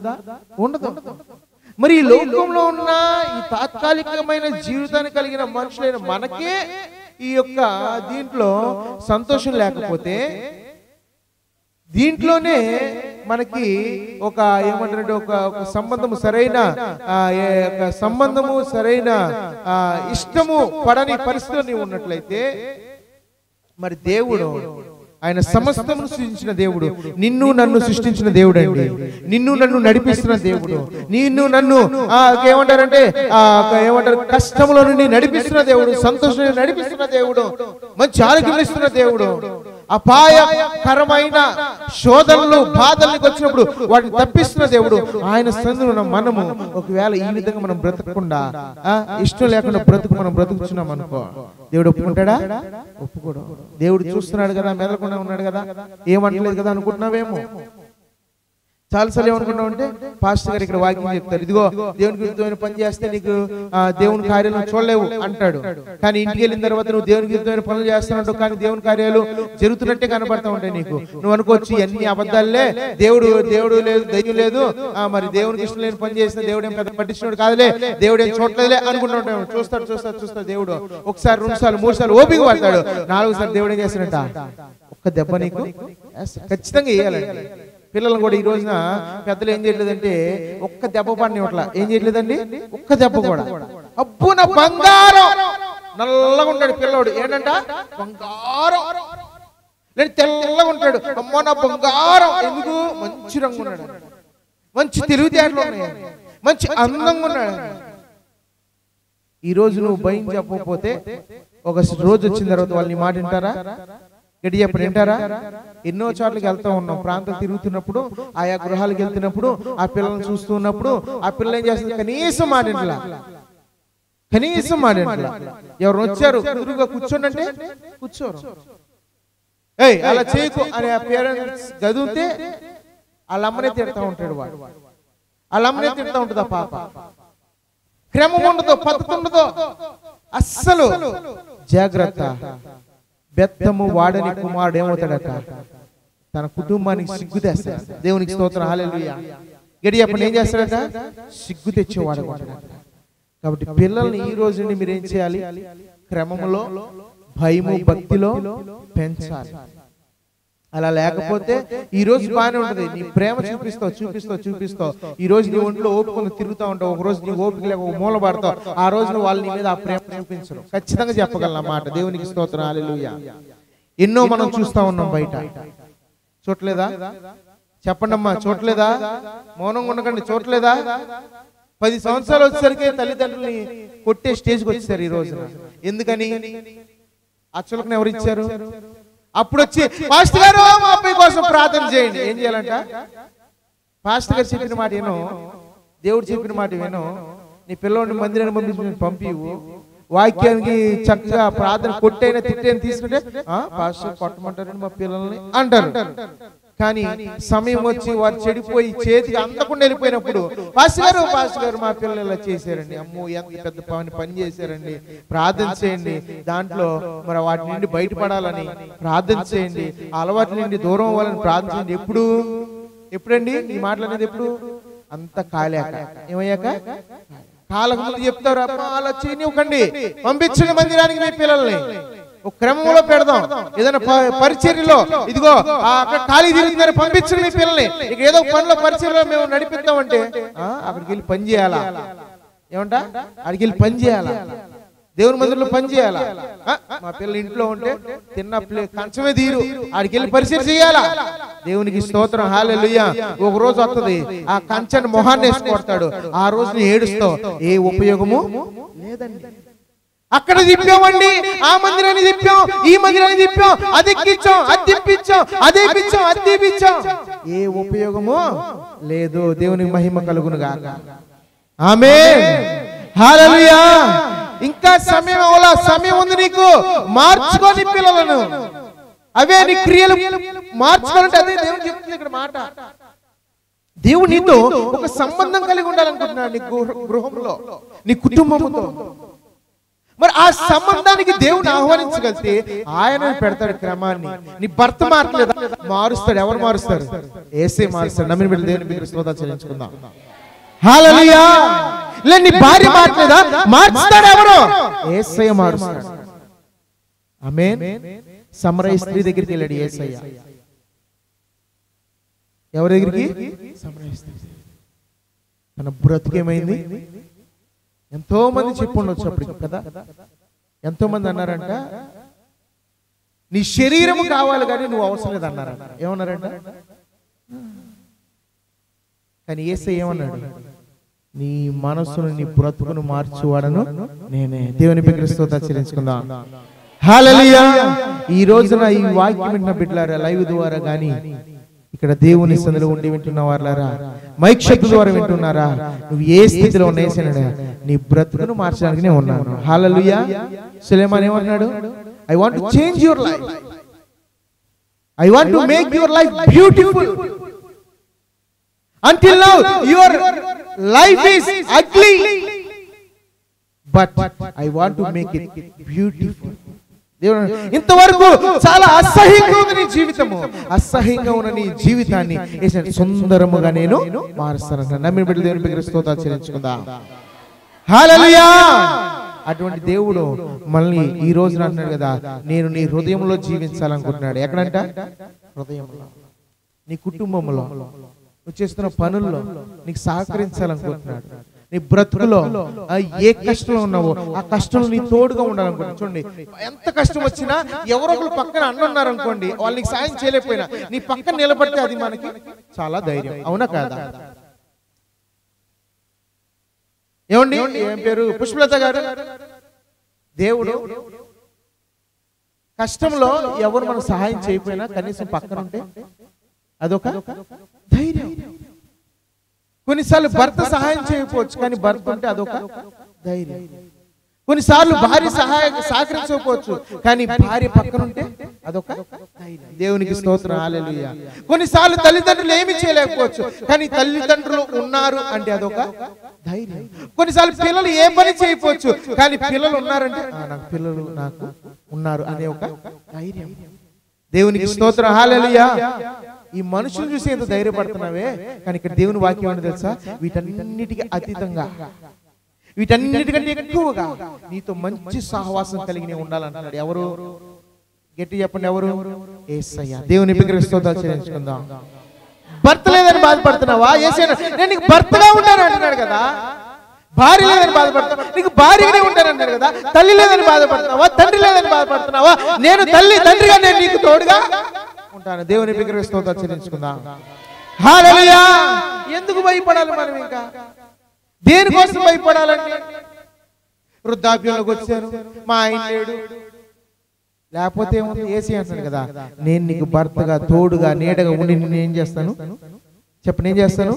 ఉండదు. మరి ఈ లోకంలో ఉన్న ఈ తాత్కాలికమైన జీవితాన్ని కలిగిన మనుషులైన మనకే ఈ యొక్క దీంట్లో సంతోషం లేకపోతే, దీంట్లోనే మనకి ఒక ఏమంటారంటే ఒక సంబంధము సరైన సంబంధము సరైన ఇష్టము పడని పరిస్థితులు ఉన్నట్లయితే, మరి దేవుడు ఆయన సమస్తమును సృష్టించిన దేవుడు, నిన్ను నన్ను సృష్టించిన దేవుడు అండి. నిన్ను నన్ను నడిపిస్తున్న దేవుడు, నిన్ను నన్ను ఏమంటారంటే ఏమంటారు కష్టముల నుండి నడిపిస్తున్న దేవుడు, సంతోషం నడిపిస్తున్న దేవుడు, మంచి ఆరోగ్యం ఇస్తున్న దేవుడు. అపాయకరమైన శోధనలు బాధలకు వచ్చినప్పుడు వాటిని తప్పిస్తున్న దేవుడు. ఆయన సన్నిధిలో మనము ఒకవేళ ఈ విధంగా మనం బ్రతకకుండా ఇష్టం లేకుండా మనం బ్రతుకుతున్నాం అనుకో, దేవుడు ఒప్పుకుంటాడా? ఒప్పుకోడు. దేవుడు చూస్తున్నాడు కదా, మెదలకుండా ఉన్నాడు కదా, ఏమంటలేదు కదా అనుకుంటున్నావేమో. చాలాసార్లు ఏమనుకుంటాం అంటే పాస్టర్ గారు ఇక్కడ వాక్యం చెప్తారు, ఇదిగో దేవునికి విరుద్ధమైన పని చేస్తే నీకు దేవుని కార్యాలు చూడలేవు అంటాడు. కానీ ఇంటికి వెళ్ళిన తర్వాత నువ్వు దేవునికి విరుద్ధమైన పనులు చేస్తానంటావు, కానీ దేవుని కార్యాలు జరుగుతున్నట్టే కనబడతా ఉంటాయి నీకు. నువ్వు అనుకోవచ్చు అన్ని అబద్ధాలే, దేవుడు లేదు, దయ్యం లేదు, మరి దేవునికి ఇష్టం లేని పని చేసిన దేవుడు ఏం పెద్ద పట్టించినోడు కాదులే, దేవుడు ఏం చూడలేదులే అనుకుంటుంటాడు. చూస్తాడు దేవుడు ఒకసారి, 2 సార్లు 3 సార్లు ఓపిక పడతాడు. 4వ సారి దేవుడు ఏం చేస్తాడంట, ఒక్క దెబ్బ నీకు ఖచ్చితంగా వేయాలండి. పిల్లలు కూడా ఈ రోజున పెద్దలు ఏం చేయట్లేదంటే ఒక్క దెబ్బ పడిన ఇట్లా ఏం చేయట్లేదండి, ఒక్క దెబ్బ కూడా. అబ్బున బంగారం నల్లగా ఉంటాడు పిల్లవాడు, ఏంటంట బంగారం, లేదు తెల్లగా ఉంటాడు, అమ్మో నా బంగారం. ఎందుకు? మంచి రంగు ఉన్నాడు, మంచి తెలివితేటలు ఉన్నాయి, మంచి అందంగా ఉన్నాడు. ఈ రోజు నువ్వు భయం చెప్పకపోతే ఒక రోజు వచ్చిన తర్వాత వాళ్ళు నీ మాట వింటారా? గడి చెప్పండి, వింటారా? ఎన్నో చోట్లకి వెళ్తా ఉన్నాం, ప్రాంతం తిరుగుతున్నప్పుడు, ఆయా గృహాలకు వెళ్తున్నప్పుడు, ఆ పిల్లల్ని చూస్తూ ఉన్నప్పుడు ఆ పిల్లలు ఏం చేస్తుంది, కనీసం మాటింట్లా, కనీసం మాటింట్లా. ఎవరు వచ్చారు ఎదురుగా కూర్చోండి అంటే కూర్చోరు. ఏయ్ అలా చేయకు అని ఆ పేరెంట్స్ గదివితే వాళ్ళ అమ్మనే తిడతా ఉంటాడు వాడు, వాళ్ళ అమ్మనే తిడతా ఉంటుంది ఆ పాప. క్రమం ఉండదు, పద్ధతి ఉండదు అస్సలు. జాగ్రత్త. బెత్తము వాడని కుమారుడు ఏమవుతాడట, తన కుటుంబానికి సిగ్గు తెస్తాడు. దేవునికి స్తోత్రం, హల్లెలూయా. గడి చెప్పండి, ఏం చేస్తాడట? సిగ్గు తెచ్చేవాడు. కాబట్టి పిల్లల్ని ఈ రోజు నుండి మీరు ఏం చేయాలి? క్రమములో, భయము, భక్తిలో పెంచాలి. అలా లేకపోతే ఈ రోజు బాగానే ఉంటది, నీ ప్రేమ చూపిస్తావు. ఈ రోజు నీ ఒంట్లో ఓపిక తిరుగుతూ ఉంటావు, ఒక రోజు నీ ఓపిక లేక ఒక మూల పడతావు, ఆ రోజున వాళ్ళ నీ మీద ఆ ప్రేమ చూపించరు. ఖచ్చితంగా చెప్పగలను అన్నమాట. దేవునికి స్తోత్రం, హల్లెలూయా. ఎన్నో మనం చూస్తా ఉన్నాం బయట, చూడలేదా? చెప్పండి అమ్మా, చూడలేదా? మౌనంగా ఉండకండి, చూడలేదా? 10 సంవత్సరాలు వచ్చేసరికి తల్లిదండ్రుల్ని కొట్టే స్టేజ్కి వచ్చేసారు ఈ రోజున. ఎందుకని? ఆ చులకన ఎవరు ఇచ్చారు? అప్పుడు వచ్చి పాస్టర్ గారు మా అబ్బాయి కోసం ప్రార్థన చేయండి. ఏం చేయాలంట? పాస్టర్ గారు చెప్పిన మాట విను, దేవుడు చెప్పిన మాట విను, నీ పిల్లవాడిని మందిరాన్ని పంపివు, వాక్యానికి చక్కగా ప్రార్థన కొట్టైనా తిట్టైనా తీసుకుంటే పాస్టర్ కొట్టమంటారండి మా పిల్లల్ని అంటారు. కానీ సమయం వచ్చి వారు చెడిపోయి చేతికి అందకుండా వెళ్ళిపోయినప్పుడు పాస్టర్ గారు మా పిల్లలు ఇలా చేశారండి, అమ్మో ఎంత పెద్ద పని చేశారండి, ప్రార్థన చేయండి, దాంట్లో మరి వాటి నుండి బయటపడాలని ప్రార్థన చేయండి, అలవాట్ల నుండి దూరం అవ్వాలని ప్రార్థన చేయండి. ఎప్పుడండి ఈ మాటలు అనేది? ఎప్పుడు? అంత కాలేక, ఏమయ్యాక, కాలకు ముందు చెప్తారు, అమ్మా అలా చేయనివ్వకండి, పంపించండి మందిరానికి మీ పిల్లల్ని, ఒక క్రమంలో పెడదాం. ఏదైనా పరిచర్యలో ఇదిగో అక్కడ ఖాళీ తిరుగుతుందని పంపించండి మీ పిల్లల్ని, ఇక ఏదో పనిలో పరిచర్యలో మేము నడిపిద్దామంటే అక్కడికి వెళ్ళి పని చేయాలా? ఏమంటా? అక్కడికి వెళ్ళి పని చేయాలా? దేవుని మందిరంలో పని చేయాలా? మా పిల్లలు ఇంట్లో ఉంటే తిన్న కంచమే తీరు, ఆడికి వెళ్ళి పరిచయం చేయాలా? దేవునికి స్తోత్రం, హల్లెలూయా. ఒక రోజు వస్తుంది, ఆ కంచెని మొహాన్ని వేసుకొడతాడు, ఆ రోజు ఏడుస్తావు, ఏ ఉపయోగము లేదండి. అక్కడ తిప్పామండి, ఆ మందిరాన్ని తిప్పాం, ఈ మందిరాన్ని తిప్పాం, అది ఎక్కించాం, అది తిప్పించాం, అదే పిచ్చాం, అది తీపిచ్చాం, ఏ ఉపయోగము లేదు. దేవునికి మహిమ కలుగును గాక. ఆమేన్, హల్లెలూయా. ఇంకా సమయం ఉంది నీకు, మార్చుకోని పిల్లలను, అవే నీ క్రియలు మార్చుకోవాలంటే అదే దేవుడు చెప్తుంది ఇక్కడ మాట. దేవుడు నీతో ఒక సంబంధం కలిగి ఉండాలనుకుంటున్నాడు, నీ గృహంలో, నీ కుటుంబంతో. మరి ఆ సంబంధానికి దేవుని ఆహ్వానించగలిగితే ఆయన పెడతాడు క్రమాన్ని. నీ భర్త మారలేదా? మారుస్తాడు. ఎవరు మారుస్తారు? యేసే మారుస్తాడు. నమ్మిన బిడ్డలు దేవుని బిడ్డలు స్తోత్రం చెల్లించుకుందాం. హల్లెలూయా. నీ భార్య మారలేదా? మార్చుతాడు. ఎవరు? యేసయ్య మారుస్తాడు. ఆమేన్. సమరయ స్త్రీ దగ్గరికి వెళ్ళాడు యేసయ్య. ఎవరి దగ్గరికి? సమరయ స్త్రీ. తన బ్రతుకేమైంది? ఎంతో మంది చెప్పు ఉండొచ్చు అప్పుడు కదా. ఎంతో మంది అన్నారంట, నీ శరీరము కావాలి కానీ నువ్వు అవసరం లేదన్నారంట. ఏమన్నారంట? కానీ యేసయ్య ఏమన్నాడు? నీ మనసును నీ బ్రతుకును మార్చువాడను నేనే. దేవుని స్తోత్రం చెల్లించుకుందాం. హల్లెలూయా. ఈ రోజున ఈ వాక్యం విన్న బిడ్డలారా, లైవ్ ద్వారా గాని ఇక్కడ దేవుని సన్నిధిలో ఉండి వింటున్న వారులారా, మైక్ శబ్దం ద్వారా వింటున్నారా, నువ్వు ఏ స్థితిలో ఉన్నాయో నీ బ్రతుకును మార్చడానికి నేను ఉన్నాను. హల్లెలూయా. సులైమాన్ ఏమన్నాడు? I want to change your life. I want to make your life beautiful. Until now your life is ugly, but I want to make it beautiful. ఇంతవరకు చాలా అసహ్యంగా ఉన్న నీ జీవితము, అసహ్యంగా ఉన్న నీ జీవితాన్ని సుందరముగా నేను మారుస్తాను. నమ్మిన బిడ్డలు దేవుని స్తోత్రాలు చెల్లించుకుందాం. హల్లెలూయా. అటువంటి దేవుడు మనల్ని ఈ రోజున అంటున్నాడు కదా, నేను నీ హృదయంలో జీవించాలనుకుంటున్నాడు. ఎక్కడంట? హృదయంలో, నీ కుటుంబంలో, నువ్వు చేస్తున్న పనుల్లో నీకు సహకరించాలనుకుంటున్నాడు. నీ బ్రతుకులో ఏ కష్టంలో ఉన్నావో ఆ కష్టంలో నీ తోడుగా ఉండాలనుకుంటున్నాడు. చూడండి, ఎంత కష్టం వచ్చినా ఎవరో ఒకరు పక్కన అన్నున్నారు అనుకోండి, వాళ్ళు నీకు సాయం చేయలేకపోయినా నీ పక్కన నిలబడితే అది మనకి చాలా ధైర్యం. అవునా కాదా? ఏమండి, ఏం పేరు? పుష్పలత గారు. దేవుడు కష్టంలో ఎవరు మనకు సహాయం చేయకపోయినా కనీసం పక్కన ఉంటే అదొక ధైర్యం. కొన్నిసార్లు భర్త సహాయం చేయకపోవచ్చు, కానీ భర్త ఉంటే అదొక ధైర్యం. కొన్నిసార్లు భార్య సహకరించకపోవచ్చు, కానీ భార్య పక్కన ఉంటే అదొక ధైర్యం. దేవునికి స్తోత్రం. హల్లెలూయా. కొన్నిసార్లు తల్లిదండ్రులు ఏమి చేయలేకపోవచ్చు, కానీ తల్లిదండ్రులు ఉన్నారు అంటే అదొక ధైర్యం. కొన్నిసార్లు పిల్లలు ఏ పని చేయకపోవచ్చు, కానీ పిల్లలు ఉన్నారంటే నాకు పిల్లలు నాకు ఉన్నారు అనే ఒక ధైర్యం. దేవునికి స్తోత్రం. హల్లెలూయా. ఈ మనుషులు చూసి ఎంత ధైర్యపడుతున్నావే, కానీ ఇక్కడ దేవుని వాక్యం ఏంటో తెలుసా? వీటన్నిటికీ అతీతంగా, వీటన్నిటికంటే ఎక్కువగా నీతో మంచి సహవాసం కలిగి ఉండాలంటున్నాడు. ఎవరు? గట్టి చెప్పండి, ఎవరు? యేసయ్య. దేవుని స్తోత్రాలు చెల్లించుకుందాం. భర్త లేదని బాధపడుతున్నావా? యేసయ్య నేను నీకు భర్తగా ఉంటాను అంటున్నాడు కదా. భార్య లేదని బాధపడుతున్నావా? నీకు భార్యగానే ఉంటాను అంటాడు కదా. తల్లి లేదని బాధపడుతున్నావా? తండ్రి లేదని బాధపడుతున్నావా? నేను తల్లి తండ్రిగా నేను నీకు తోడుగా ఉంటాను. దేవుని స్తోత్రాలు చెల్లించుకుందాం. హల్లెలూయా. ఎందుకు భయపడాలి మనం? ఇంకా దేనికోసం భయపడాలండి? వృద్ధాప్యంలోకి వచ్చాను, మా ఆయన లేడు, లేకపోతే ఏముంది? యేసయ్య అంటాడు కదా, నేను నీకు భర్తగా తోడుగా నీడగా ఉండి నేను ఏం చేస్తాను చెప్పు? నేను చేస్తాను,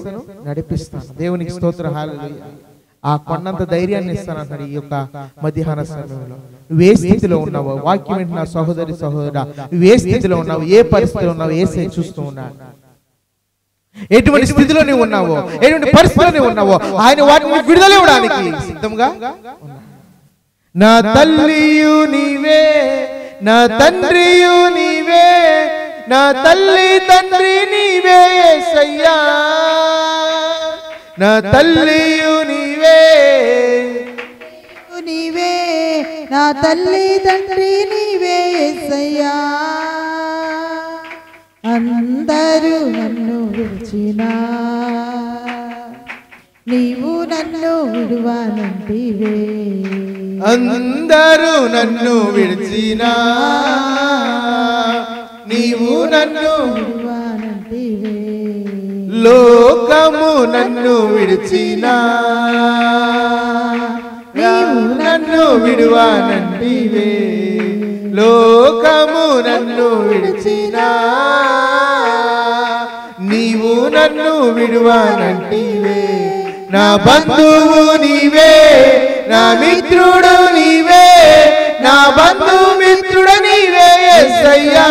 నడిపిస్తాను. దేవునికి స్తోత్రం. హల్లెలూయా. ఆ కొండంత ధైర్యాన్ని ఇస్తాను అంటాడు. ఈ యొక్క మధ్యాహ్న సమయంలో నువ్వే స్థితిలో ఉన్నావు, వాక్యం వింటున్న సహోదరి సహోదరుడా, నువ్వే స్థితిలో ఉన్నావు, ఏ పరిస్థితిలో ఉన్నావు, యేసయ్య చూస్తూ ఉన్నాడు. ఎటువంటి స్థితిలో నీవు ఉన్నావో, ఎటువంటి పరిస్థితిలో నీవు ఉన్నావో ఆయన వాటిని విడుదల ఇవ్వడానికి సిద్ధంగా. నా తల్లియు నీవే, నా తండ్రియు నీవే, నా తల్లి తండ్రి నీవే యేసయ్యా. నా తల్లియు నీవే, నీవే నా తల్లి తండ్రి నీవే యేసయ్యా. అందరూ నన్ను విడిచినా నీవు నన్ను విడువనంటివే. అందరూ నన్ను విడిచినా నీవు నన్ను విడువనంటివే. లోకము నన్ను విడిచినా నీవు నన్ను విడువనంటివే. లోకము నన్ను విడిచినా నీవు నన్ను విడువనంటివే. నా బంధువు నీవే, నా మిత్రుడు నీవే, నా బంధుమిత్రుడు నీవే యేసయ్యా.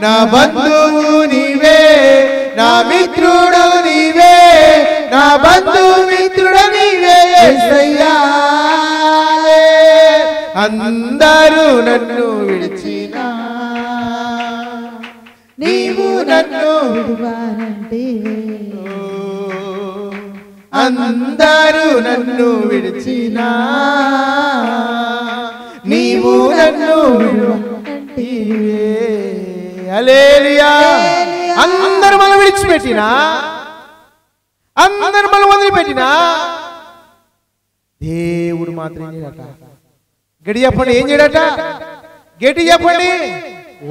నా బంధువు నీవే, నా మిత్రుడు నీవే, నా బంధుమిత్రుడు నీవే యేసయ్యా. అందరూ నన్ను విడిచినా నీవు నన్ను విడువనంటివే. అందరూ నన్ను విడిచినా నీవు నన్ను విడువనంటివే. హల్లెలూయా. అందరూ మనం విడిచిపెట్టినా, అందరూ మనం వదిలిపెట్టినా దేవుడు మాత్రం ఏం చేయడట? గడి చెప్పండి, ఏం చేయడట? గట్టి చెప్పండి,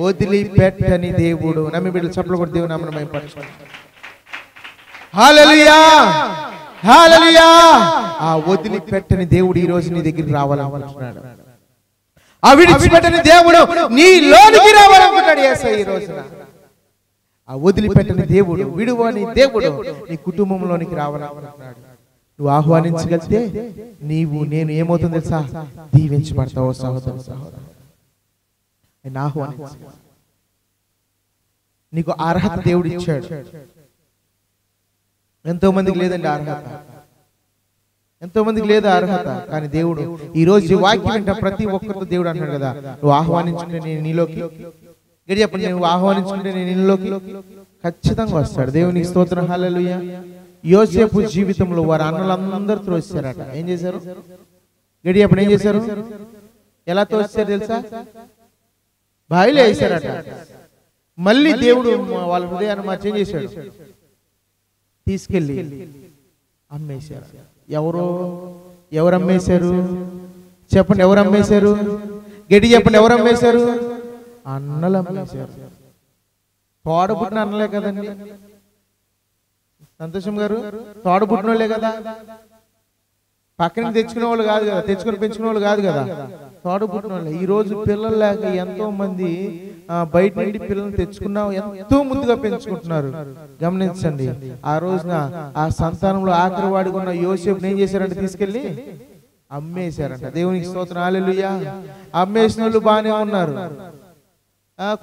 వదిలిపెట్టని దేవుడు. నమ్మి బిడ్డలు చప్పట్లు కొట్టి దేవుని నామమున మహిమపరచండి. హల్లెలూయా, హల్లెలూయా. ఆ వదిలిపెట్టని దేవుడు ఈ రోజు నీ దగ్గరికి రావాలనుకుంటున్నాడు. ఆ విడిచిపెట్టని దేవుడు నీలోనికి రావాలనుకుంటున్నాడు యేసయ్య ఈ రోజున. ఆ వదిలిపెట్టని దేవుడు, విడువని దేవుడు నీ కుటుంబంలోనికి రావాలనుకుంటున్నాడు. నువ్వు ఆహ్వానించగలిగితే నీవు నేను ఏమవుతుందో తెలుసా? దీవించబడతావు సహోదర సహోదరు. నేను ఆహ్వానించ, నీకు అర్హత దేవుడు ఇచ్చాడు. ఎంతో మందికి లేదండి అర్హత, ఎంతో మందికి లేదు అర్హత. కానీ దేవుడు ఈ రోజు ఈ వాక్యం వింటే ప్రతి ఒక్కరితో దేవుడు అంటాడు కదా, నువ్వు ఆహ్వానించుకుంటే నేను నీలోకి, గడి చెప్పండి, నువ్వు ఆహ్వానించుకుంటే నేను నీలోకి ఖచ్చితంగా వస్తాడు. దేవునికి స్తోత్రం, హల్లెలూయా. యోసేపు జీవితంలో వారి అన్నలందరూ త్రోసారట. ఏం చేశారు? గడి చెప్పండి, ఏం చేశారు? ఎలా తోసారు తెలుసా? బావిలో వేసారట. మళ్ళీ దేవుడు వాళ్ళ హృదయాన్ని మార్చి ఏం చేశాడు? తీసుకెళ్ళి అమ్మేశారు. ఎవరు అమ్మేశారు? చెప్పండి, ఎవరు అమ్మేశారు? గట్టి చెప్పండి, ఎవరు అమ్మేశారు? అన్నలు అమ్మేశారు. తోడబుట్టిన అన్నలే కదండి సంతోషం గారు, తోడబుట్టిన వాళ్ళే కదా, పక్కన తెచ్చుకునే వాళ్ళు కాదు కదా, తెచ్చుకొని పెంచుకునే వాళ్ళు కాదు కదా, తోడబుట్టిన వాళ్ళే. ఈ రోజు పిల్లలు లేక ఎంతో మంది బయట నుండి పిల్లల్ని తెచ్చుకున్నా ఎంతో ముందుగా పెంచుకుంటున్నారు. గమనించండి, ఆ రోజున ఆ సంతానంలో ఆఖరి వాడికి ఉన్న యోసేపుని ఏం చేశారంటే తీసుకెళ్ళి అమ్మేశారంట. దేవునికి స్తోత్రం, హల్లెలూయా. అమ్మేసిన వాళ్ళు బాగానే ఉన్నారు,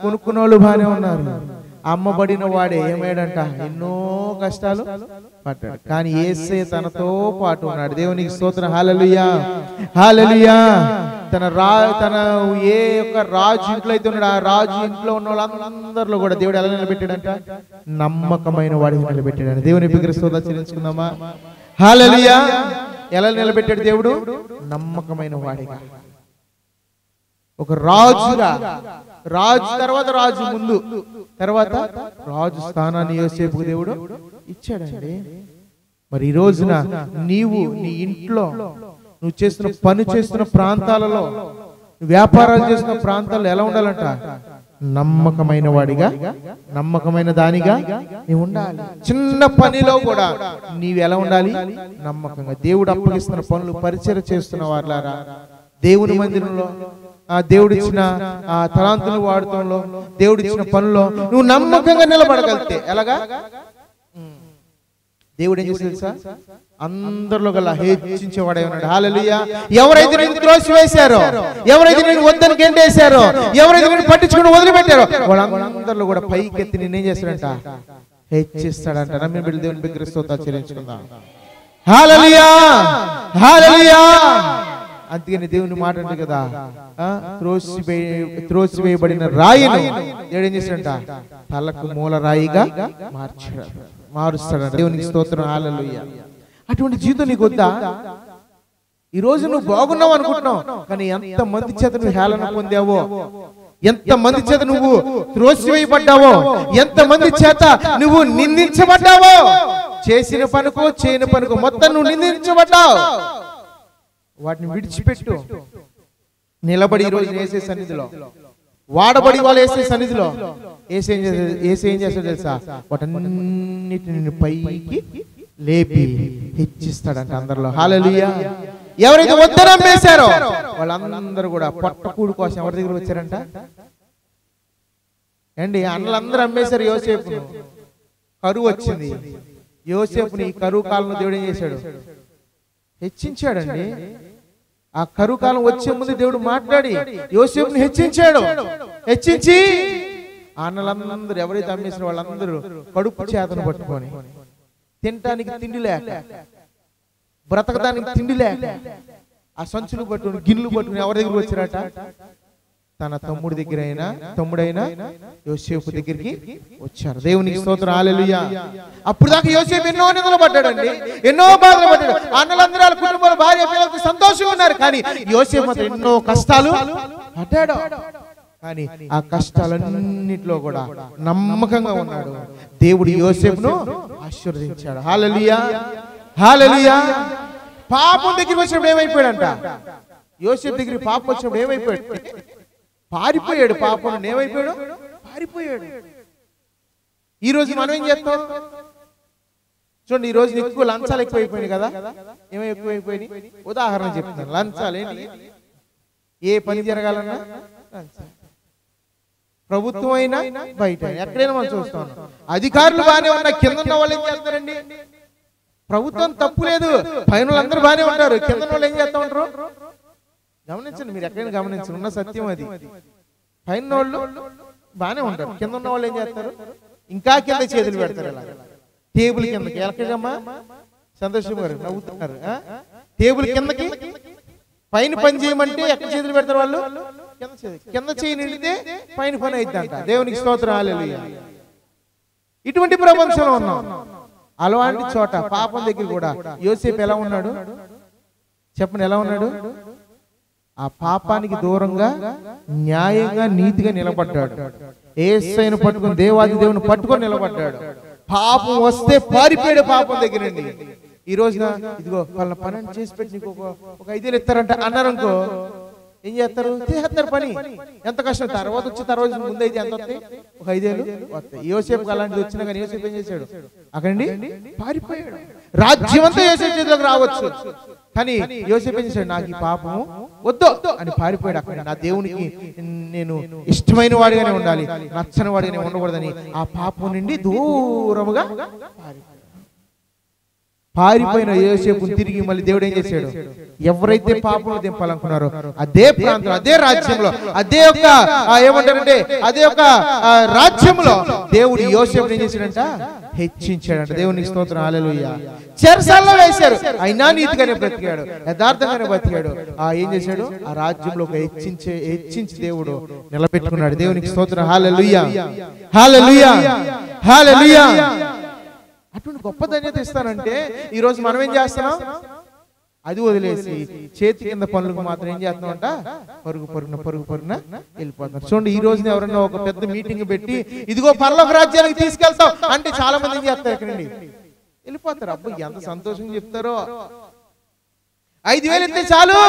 కొనుక్కున్న వాళ్ళు బాగానే ఉన్నారు. అమ్మబడిన వాడే ఏమయ్యాడంట? ఎన్నో కష్టాలు పడ్డాడు. కానీ యేసయ్య తనతో పాటు ఉన్నాడు. దేవునికి స్తోత్రం, హల్లెలూయా, హల్లెలూయా. తన ఏ యొక్క రాజు ఇంట్లో అయితే ఉన్నాడు, ఆ రాజు ఇంట్లో ఉన్న వాళ్ళందరిలో కూడా దేవుడు ఎలా నిలబెట్టాడంట? నమ్మకమైన వాడిని నిలబెట్టాడు. దేవుని బిగ్గర స్తోత్రం చెల్లించుకుందామా? హల్లెలూయా. ఎలా నిలబెట్టాడు దేవుడు? నమ్మకమైన వాడిగా. ఒక రాజుగా, రాజు తర్వాత రాజు ముందు, తర్వాత రాజు స్థానాన్ని యోసేపుకు దేవుడు ఇచ్చాడండి. మరి ఈ రోజున నీవు నీ ఇంట్లో, నువ్వు చేస్తున్న పని చేస్తున్న ప్రాంతాలలో, వ్యాపారాలు చేస్తున్న ప్రాంతాల్లో ఎలా ఉండాలంట? నమ్మకమైన వాడిగా, నమ్మకమైన దానిగా నీవు ఉండాలి. చిన్న పనిలో కూడా నీవు ఎలా ఉండాలి? నమ్మకంగా. దేవుడు అప్పగిస్తున్న పనులు పరిచయం చేస్తున్న వారులారా, దేవుని మందిరంలో దేవుడిచ్చిన తలాంతులు వాడటంలో, దేవుడిచ్చిన పనుల్లో నువ్వు నమ్మకంగా నిలబడగలిగితే ఎలాగా? దేవుడు ఏం చేసి తెలుసా? అందరిలో గల హెచ్చించేవాడే ఉన్నాడు. హల్లెలూయా. ఎవరైతే నేను త్రోసివేశారో, ఎవరైతే నేను వద్దని గెంటేశారో, ఎవరైతే నేను పట్టించుకుని వదిలిపెట్టారో, వాళ్ళందరిలో కూడా పైకెత్తి నేనేం చేస్తాడంట? హెచ్చిస్తాడంట. నమ్మిన బిడ్డలు దేవుని బిగ్గర స్తోత్రాలు చెల్లించుకుందాం. హల్లెలూయా, హల్లెలూయా. అందుకని దేవుని మాట అంటే కదా, త్రోసివేయబడిన రాయిని దేవుడు ఏం చేశాడంట? తలకు మూల రాయిగా మారుస్తాడంట. దేవునికి స్తోత్రం, హల్లెలూయా. అటువంటి జీవితం నీకు వద్దా? ఈ రోజు నువ్వు బాగున్నావు అనుకుంటున్నావు, కానీ ఎంత మంది చేత నువ్వు హేళన పొందావో, ఎంత మంది చేత నువ్వు త్రోసివేయబడ్డావో, ఎంత మంది చేత నువ్వు నిందించబడ్డావో, చేసిన పనుకో చేయని పనుకో మొత్తం నువ్వు నిందించబడ్డావు. వాటిని విడిచిపెట్టు, నిలబడి ఈ రోజు యేసయ్య సన్నిధిలో, వాడబడి వాళ్ళు యేసయ్య సన్నిధిలో యేసయ్య ఏం చేస్తాడు తెలుసా? వాటన్నిటిని పైకి లేపి హెచ్చిస్తాడంట అందరిలో. హల్లెలూయా. ఎవరైతే వద్దన అమ్మేశారో వాళ్ళందరూ కూడా పొట్టకూడు కోసం ఎవరి దగ్గర వచ్చారంట? అండి, అన్నలందరూ అమ్మేశారు యోసేపును. కరువు వచ్చింది. యోసేపుని ఈ కరువు కాలంలో దేవుడు ఏం చేశాడు? హెచ్చించాడండి. ఆ కరువు కాలం వచ్చే ముందు దేవుడు మాట్లాడి యోసేపుని హెచ్చించాడు. హెచ్చించి అన్నలందరూ ఎవరైతే అమ్మేసిన వాళ్ళందరూ కడుపు చేతను పట్టుకొని, తినటానికి తిండి లేక, బ్రతకడానికి తిండి లేక, ఆ సంచులు పట్టుకుని గిన్నెలు పట్టుకుని ఎవరి దగ్గర వచ్చారట? తన తమ్ముడైన యోసేపు దగ్గరికి వచ్చారు. దేవునికి స్తోత్రం, హల్లెలూయా. అప్పుడు దాకా యోసేపు ఎన్నో నిందలు పడ్డాడండి, ఎన్నో బాధలు పడ్డాడు. అన్నలందరూ వాళ్ళ కుటుంబాల భార్య పిల్లలతో సంతోషంగా ఉన్నారు, కానీ యోసేపు మాత్రం ఎన్నో కష్టాలు పడ్డాడు. కానీ ఆ కష్టాలన్నిటిలో కూడా నమ్మకంగా ఉన్నాడు. దేవుడు యోసేపును ఆశీర్వదించాడు. హల్లెలూయా, హల్లెలూయా. పాపం దగ్గరికి వచ్చినప్పుడు ఏమైపోయాడంట? యోసేపు దగ్గరికి పాపం వచ్చినప్పుడు ఏమైపోయాడు? పారిపోయాడు. పాపం నుండి ఏమైపోయాడు? పారిపోయాడు. ఈ రోజు మనం ఏం చేస్తాం చూడండి. ఈ రోజు ఎక్కువ లంచాలు ఎక్కువైపోయినాయి కదా. ఏమో ఎక్కువైపోయినాయి. ఉదాహరణ చెప్తాను. లంచాలు ఏంటి? ఏ పని జరగాలన్నా లంచాలు. ప్రభుత్వం అయినా బయట ఎక్కడైనా మనం చూస్తాం. అధికారులు బాగానే ఉన్నా కింద ఉన్న వాళ్ళు ఏం చేస్తారండి? ప్రభుత్వం తప్పు లేదు, పైన వాళ్ళందరూ బాగానే ఉంటారు, కింద వాళ్ళు ఏం చేస్తా ఉంటారు? గమనించండి, మీరు ఎక్కడైనా గమనించండి, ఉన్న సత్యం అది. పైన వాళ్ళు బాగానే ఉంటారు, కింద ఉన్న వాళ్ళు ఏం చేస్తారు? ఇంకా కింద చేతులు పెడతారు. ఇలా టేబుల్ కిందకి ఎక్కడమ్మా సంతోషం గారు నవ్వుతున్నారు. టేబుల్ కిందకి పైన పని చేయమంటే ఎక్కడ చేతులు పెడతారు వాళ్ళు? కింద చేయి నిండితే పైన పని అయిద్దంట. దేవునికి స్తోత్రం, హల్లెలూయా. ఇటువంటి ప్రపంచంలో ఉన్నాం. అలాంటి చోట పాపం దగ్గర కూడా యోసేపు ఎలా ఉన్నాడు చెప్పండి? ఎలా ఉన్నాడు? ఆ పాపానికి దూరంగా న్యాయంగా నీతిగా నిలబడ్డాడు. యేసయ్యను పట్టుకొని, దేవాది దేవుని పట్టుకొని నిలబడ్డాడు. పాపం వస్తే పారిపోయాడు పాపం దగ్గర నుండి. ఈ రోజున ఇదిగో వాళ్ళ పని చేసి పెట్టి నీకు ఒక 5,000 ఇస్తారంట అన్నారనుకో, ఏం చేస్తారు? చేస్తారు పని. ఎంత కష్టం. తర్వాత ముందు అయితే ఎంత వస్తాయి? ఒక 5,000 వస్తాయి. యోసేపు అలాంటిది వచ్చినా కానీ యోసేపు ఏం చేశాడు? అక్కడి పారిపోయాడు. రాజ్యం అంతా యోసేపు చేతిలోకి రావచ్చు, కానీ యోసేపు ఏం చేశాడు? నాకు ఈ పాపము వద్దు అని పారిపోయాడు. అక్కడ నా దేవునికి నేను ఇష్టమైన వాడిగానే ఉండాలి, నచ్చని వాడిగానే ఉండకూడదని ఆ పాపం నుండి దూరముగా పారిపోయిన యోసేపు తిరిగి మళ్ళీ దేవుడు ఏం చేశాడు? ఎవరైతే పాపంలో దింపాలనుకున్నారో అదే ప్రాంతంలో, అదే రాజ్యంలో, అదే ఒక ఏమంటారంటే అదే ఒక రాజ్యంలో దేవుడు యోసేపుని ఏం చేశాడంట? హెచ్చించాడంట. దేవునికి స్తోత్రం, హల్లెలూయా. చెరసాలలో వేశారు, అయినా నీతిగానే బ్రతికాడు, యథార్థంగానే బ్రతికాడు. ఏం చేశాడు? ఆ రాజ్యంలో ఒక హెచ్చించి దేవుడు నిలబెట్టుకున్నాడు. దేవునికి స్తోత్రం, హల్లెలూయా, హల్లెలూయా, హల్లెలూయా. అటువంటి గొప్ప ధన్యత ఇస్తానంటే ఈ రోజు మనం ఏం చేస్తున్నాం? అది వదిలేసి చేతి కింద పనులకు మాత్రం ఏం చేస్తున్నాం అంట? పరుగు పరుగున వెళ్ళిపోతున్నారు. చూడండి, ఈ రోజున ఎవరన్నా ఒక పెద్ద మీటింగ్ పెట్టి ఇదిగో పరలోక రాజ్యానికి తీసుకెళ్తాం అంటే చాలా మంది ఏం చేస్తారు? ఎక్కడండి వెళ్ళిపోతారు. అబ్బో ఎంత సంతోషంగా చెప్తారో. 5,000 ఇస్తే చాలు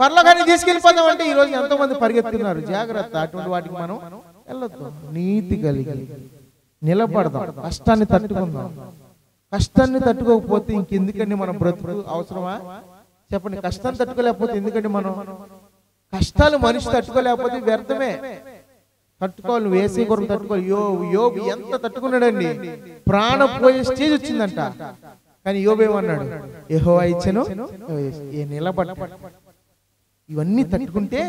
పరలోకానికి తీసుకెళ్ళిపోతాం అంటే ఈ రోజు ఎంతో మంది పరిగెత్తున్నారు. జాగ్రత్త, అటువంటి వాటికి మనం వెళ్ళొద్దు. నీతి కలిగి నిలబడదాం, కష్టాన్ని తట్టుకుందాం. కష్టాన్ని తట్టుకోకపోతే ఇంకెందుకండి మనం బ్రతుకు? అవసరమా చెప్పండి? కష్టాన్ని తట్టుకోలేకపోతే ఎందుకండి మనం? కష్టాలు మనిషి తట్టుకోలేకపోతే వ్యర్థమే. తట్టుకోవాలి, వేసే కొరకు తట్టుకోవాలి. యోబు ఎంత తట్టుకున్నాడండి, ప్రాణం పోయే స్టేజ్ వచ్చిందంట. కానీ యోబు ఏమన్నాడు? యెహోవా ఇచ్చెను, నిలబడ్డాడు. ఇవన్నీ తట్టుకుంటే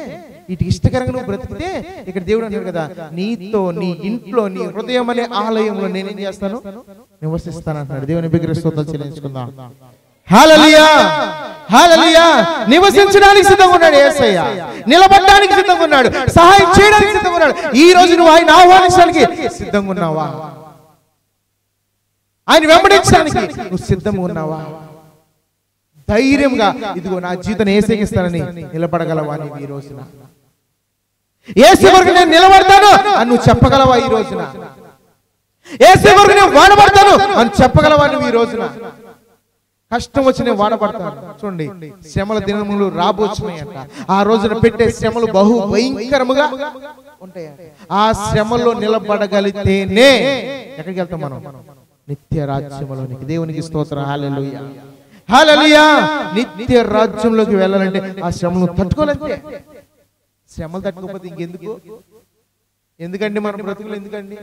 వీటికి ఇష్టకరంగా నువ్వు బ్రతికితే ఇక్కడ దేవుడు అన్నాడు కదా, నీతో నీ ఇంట్లో నీ హృదయం అనే ఆలయంలో నేనేం చేస్తాను? నివసిస్తాను అంటున్నాడు. దేవుని బిగ్గర స్తోత్రాలు చెల్లించుకుందాం. హల్లెలూయా, హల్లెలూయా. నివసించడానికి సిద్ధంగా ఉన్నాడు యేసయ్య, నిలబడడానికి సిద్ధంగా ఉన్నాడు, సహాయం చేయడానికి సిద్ధంగా ఉన్నాడు. ఈ రోజు నువ్వు ఆయన ఆహ్వానించడానికి సిద్ధంగా ఉన్నావా? ఆయన వెంబడించడానికి నువ్వు సిద్ధంగా ఉన్నావా? ధైర్యంగా ఇదిగో నా జీవితం యేసయ్యకి ఇస్తానని నిలబడగలవా? నీవు ఈ రోజున యేసు వరకు నేను నిలబడతాను అని నువ్వు చెప్పగలవా? ఈ రోజున యేసు వరకు నేను వాడబడతాను అని చెప్పగలవా? నువ్వు ఈ రోజున కష్టం వచ్చి నేను వాడబడతాను. చూడండి, శ్రమల దినములు రాబోతున్నాయంట. ఆ రోజున పెట్టే శ్రమలు బహు భయంకరముగా ఉంటాయి. ఆ శ్రమలో నిలబడగలిగితేనే ఎక్కడికి వెళ్తాం మనం? నిత్య రాజ్యములోనికి. దేవునికి స్తోత్రం, హల్లెలూయా, హల్లెలూయా. నిత్య రాజ్యంలోకి వెళ్ళాలంటే ఆ శ్రమను తట్టుకోవాలంటే, శ్రమలు తట్టుకోకపోతే ఇంకెందుకు? ఎందుకండి మన బ్రతుకులు? ఎందుకండి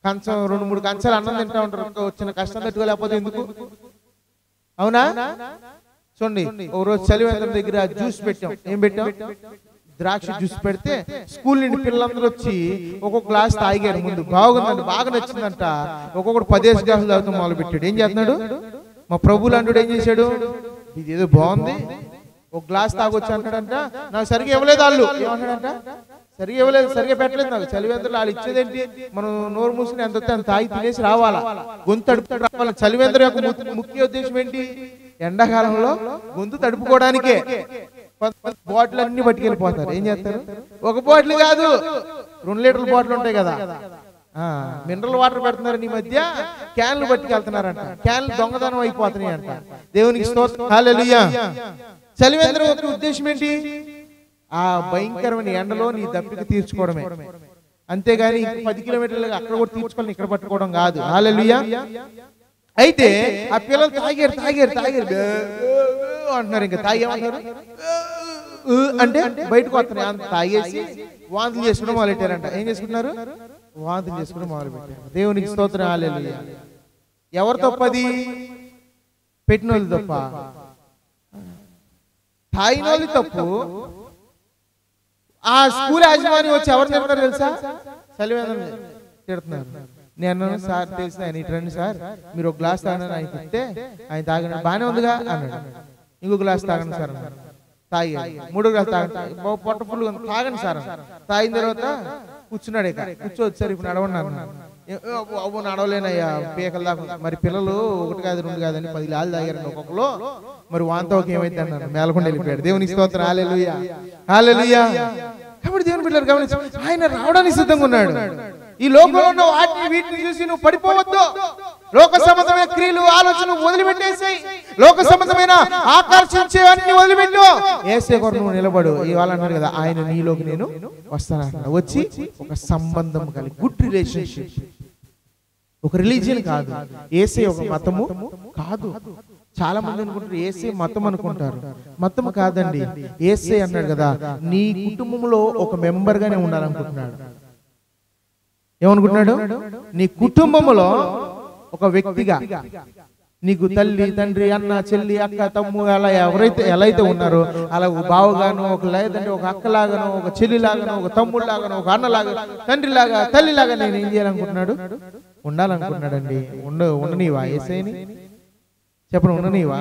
కంచం 2-3 కంచాలు అన్నం తింటా ఉంటారు, వచ్చిన కష్టం తట్టుకోలేకపోతే ఎందుకు? అవునా? చూడండి, ఒక రోజు చలివేంద్రం దగ్గర జ్యూస్ పెట్టాం. ఏం పెట్టాం? ద్రాక్ష జ్యూస్ పెడితే స్కూల్ నుండి పిల్లలందరూ వచ్చి ఒక్కొక్క గ్లాస్ తాగారు. ముందు బాగుందండి, బాగా నచ్చిందంట. ఒక్కొక్కడు 10 గ్లాసులు తాగుతూ మొదలు పెట్టాడు. ఏం చేస్తున్నాడు? మా ప్రభువులు అంటాడు ఏం చేశాడు? ఇది ఏదో బాగుంది, ఒక గ్లాస్ తాగొచ్చు అంటాడంట. నాకు సరిగా ఇవ్వలేదు వాళ్ళు. ఏమన్నాడంట? సరిగా ఇవ్వలేదు, సరిగా పెట్టలేదు నాకు. చలివేంద్రులు వాళ్ళు ఇచ్చేదేంటి? మనం నోరు మూసుకుని ఎంత వస్తే అంత తాగి తినేసి రావాలా, గొంతు తడుపు రావాలా. చలివేంద్ర యొక్క ముఖ్య ఉద్దేశం ఏంటి? ఎండాకాలంలో గొంతు తడుపుకోవడానికే. బాటిల్ అన్ని పట్టుకెళ్ళిపోతారు. ఏం చేస్తారు? ఒక బాటిల్ కాదు, 2 లీటర్ల బాటిల్ ఉంటాయి కదా, మినరల్ వాటర్ పెడుతున్నారు. ఈ మధ్య క్యాన్లు పట్టుకెళ్తున్నారంట. క్యాన్లు దొంగతనం అయిపోతున్నాయి అంట. దేవునికి స్తోత్రం, హల్లెలూయా. చలివేంద్రం యొక్క ఉద్దేశం ఏంటి? ఆ భయంకరమైన ఎండలో నీ దప్పిక తీర్చుకోవడమే, అంతేగాని 10 కిలోమీటర్లు అక్కడ కూడా తీర్చుకోవాలని ఇక్కడ పట్టుకోవడం కాదు. హల్లెలూయా. అయితే ఆ పిల్లలు తాగారు అంటున్నారు. ఇంకా తాగేమన్నారు అంటే బయటకు వస్తున్నాయి. అంత తాగేసి వాంతులు చేసుకోవడం మొదలెట్టారంట. ఏం చేసుకుంటున్నారు? వాంతులు చేసుకోవడం మొదలు పెట్టారు. దేవునికి స్తోత్రం. హల్లెలూయా. ఎవరు తప్పది? పెట్టిన వాళ్ళు తప్ప? తాగిన వాళ్ళు తప్పు. ఆ స్కూల్ యాజమాని వచ్చి ఎవరు తిడతారు తెలుసా? చలివేంద్ర తిడుతున్నారు. నేను సార్ తెలిసిన ఆయన ఇటు రండి సార్, మీరు ఒక గ్లాస్ తాగనని ఆయన చెప్తే ఆయన తాగండి, బాగానే ఉందిగా అన్నాడు. ఇంకో గ్లాస్ తాగండి సార్ అన్నాడు. తాగాడు. 3 గ్లాస్ తాగండి, పొట్ట ఫుల్ తాగండి సార్ అన్నాడు. తాగిన తర్వాత కూర్చున్నాడు. ఇక కూర్చోవచ్చు సార్, ఇప్పుడు నడవండి అన్నాడు. అవ్వ నడవలేనయ్యా పీకల దాకా. మరి పిల్లలు 1 కాదు 2 కాదని 10 గ్లాసులు తాగారండి ఒక్కొక్కరు. మరి వాంతోకి ఏమైతే అన్నాడు, మేలకుండా వెళ్ళిపోయాడు. దేవునికి స్తోత్రం. హల్లెలూయా. హల్లెలూయా. కాబట్టి దేవుని బిడ్డలు గమనించు, ఆయన రావడానికి సిద్ధంగా ఉన్నాడు. ఈ లోకంలో ఉన్న వాటిని వీటిని చూసి నువ్వు పడిపోవద్దు. లోక సంబంధమైన క్రియలు ఆలోచనలు వదిలిపెట్టేసాయి. లోక సంబంధమైన ఆకర్షించేవన్నీ వదిలిపెట్టు. యేసే కొరకు నువ్వు నిలబడు. ఇవాళ అన్నాడు కదా, ఆయన నీలోకి నేను వస్తాను. వచ్చి ఒక సంబంధం కలిగి, గుడ్ రిలేషన్షిప్. ఒక రిలీజియన్ కాదు, యేసే ఒక మతము కాదు. చాలా మంది అనుకుంటారు యేసే మతం అనుకుంటారు. మతం కాదండి. యేసే అన్నాడు కదా, నీ కుటుంబంలో ఒక మెంబర్ గానే ఉండాలనుకుంటున్నాడు. ఏమనుకుంటున్నాడు? నీ కుటుంబంలో ఒక వ్యక్తిగా, నీకు తల్లి తండ్రి అన్న చెల్లి అక్క తమ్ము అలా ఎవరైతే ఎలా అయితే ఉన్నారో అలా ఒక బావగాను, ఒక లేదంటే ఒక అక్కలాగాను, ఒక చెల్లిలాగాను, ఒక తమ్ముళ్ళలాగాను, ఒక అన్నలాగా, తండ్రిలాగా, తల్లిలాగా నేను ఏం చేయాలనుకుంటున్నాడు? ఉండాలనుకుంటున్నాడండి. ఉండనీవా యేసేని? చెప్పండి, ఉండనీవా?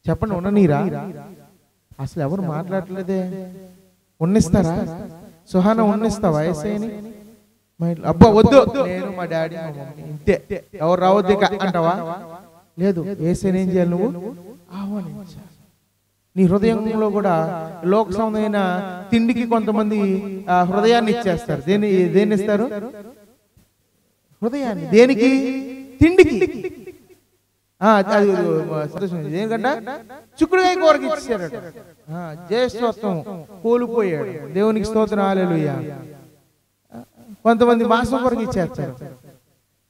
చెప్పండి, ఉండనీరా? అసలు ఎవరు మాట్లాడలేదే. ఉన్నిస్తారా? సుహానా ఉన్నిస్తావా యేసేని? అబ్బా వద్దు, నేను మా డాడీ మా మమ్మీ ఇంతే, ఎవరు రావద్దు అంటావా? లేదు. యేసేని ఏం చేయాలి? నువ్వు ఆహ్వానించాలి. నీ హృదయంలో కూడా లోక సంబంధమైన తిండికి కొంతమంది హృదయాన్ని ఇచ్చేస్తారు. దేన్ని ఇస్తారు? హృదయాన్ని. దేనికి? తిండికి. దేనికంట? చిక్కుడుకాయ కూరకి ఇచ్చారట. జ్యేష్ఠత్వం కోల్పోయాడు. దేవునికి స్తోత్రం. హల్లెలూయా. కొంతమంది మాంసం కొరకు ఇచ్చేస్తారు,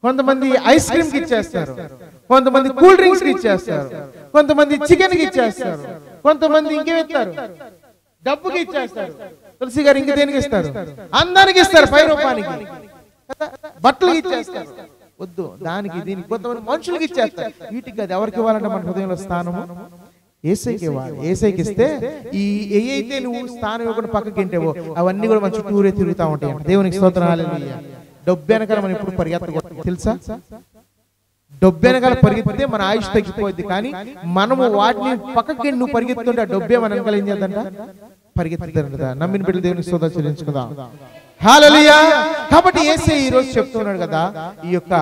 కొంతమంది ఐస్ క్రీమ్ కి ఇచ్చేస్తారు, కొంతమంది కూల్ డ్రింక్స్ కి ఇచ్చేస్తారు, కొంతమంది చికెన్ కి ఇచ్చేస్తారు, కొంతమంది ఇంకేమిస్తారు? డబ్బుకి ఇచ్చేస్తారు. తులసి గారు ఇంక దేనికి ఇస్తారు? అందానికి ఇస్తారు, 5 రూపాయలకి. బట్టలకి ఇచ్చేస్తారు. వద్దు, దానికి దీనికి. కొంతమంది మనుషులకి ఇచ్చేస్తారు. వీటికి అది ఎవరికి ఇవ్వాలంటే మన హృదయంలో స్థానము యేసయ్యకి ఇవ్వాలి. యేసయ్యకి ఇస్తే ఈ ఏయైతే నువ్వు స్థానం ఇవ్వకుండా పక్కకి ఇంటేవో అవన్నీ కూడా మన చుట్టూరే తిరుగుతూ ఉంటాయి. దేవునికి స్తోత్రం. హల్లెలూయా. డబ్బు వెనకాల మనం ఇప్పుడు పరిగెత్తకూడదు తెలుసా? డబ్బు వెనకాల పరిగెత్తితే మన ఆయుష్ తగ్గిపోద్ది. కానీ మనము వాటిని పక్కకి నువ్వు పరిగెత్తుంటే ఆ డబ్బే మన వెనకాల ఏం చేద్దంట? పరిగెత్తుతారంట. నమ్మిన బిడ్డలు దేవునికి స్తోత్రం చెల్లించుకుందాం. హల్లెలూయా. కాబట్టి యేసే ఈ రోజు చెప్తున్నాడు కదా, ఈ యొక్క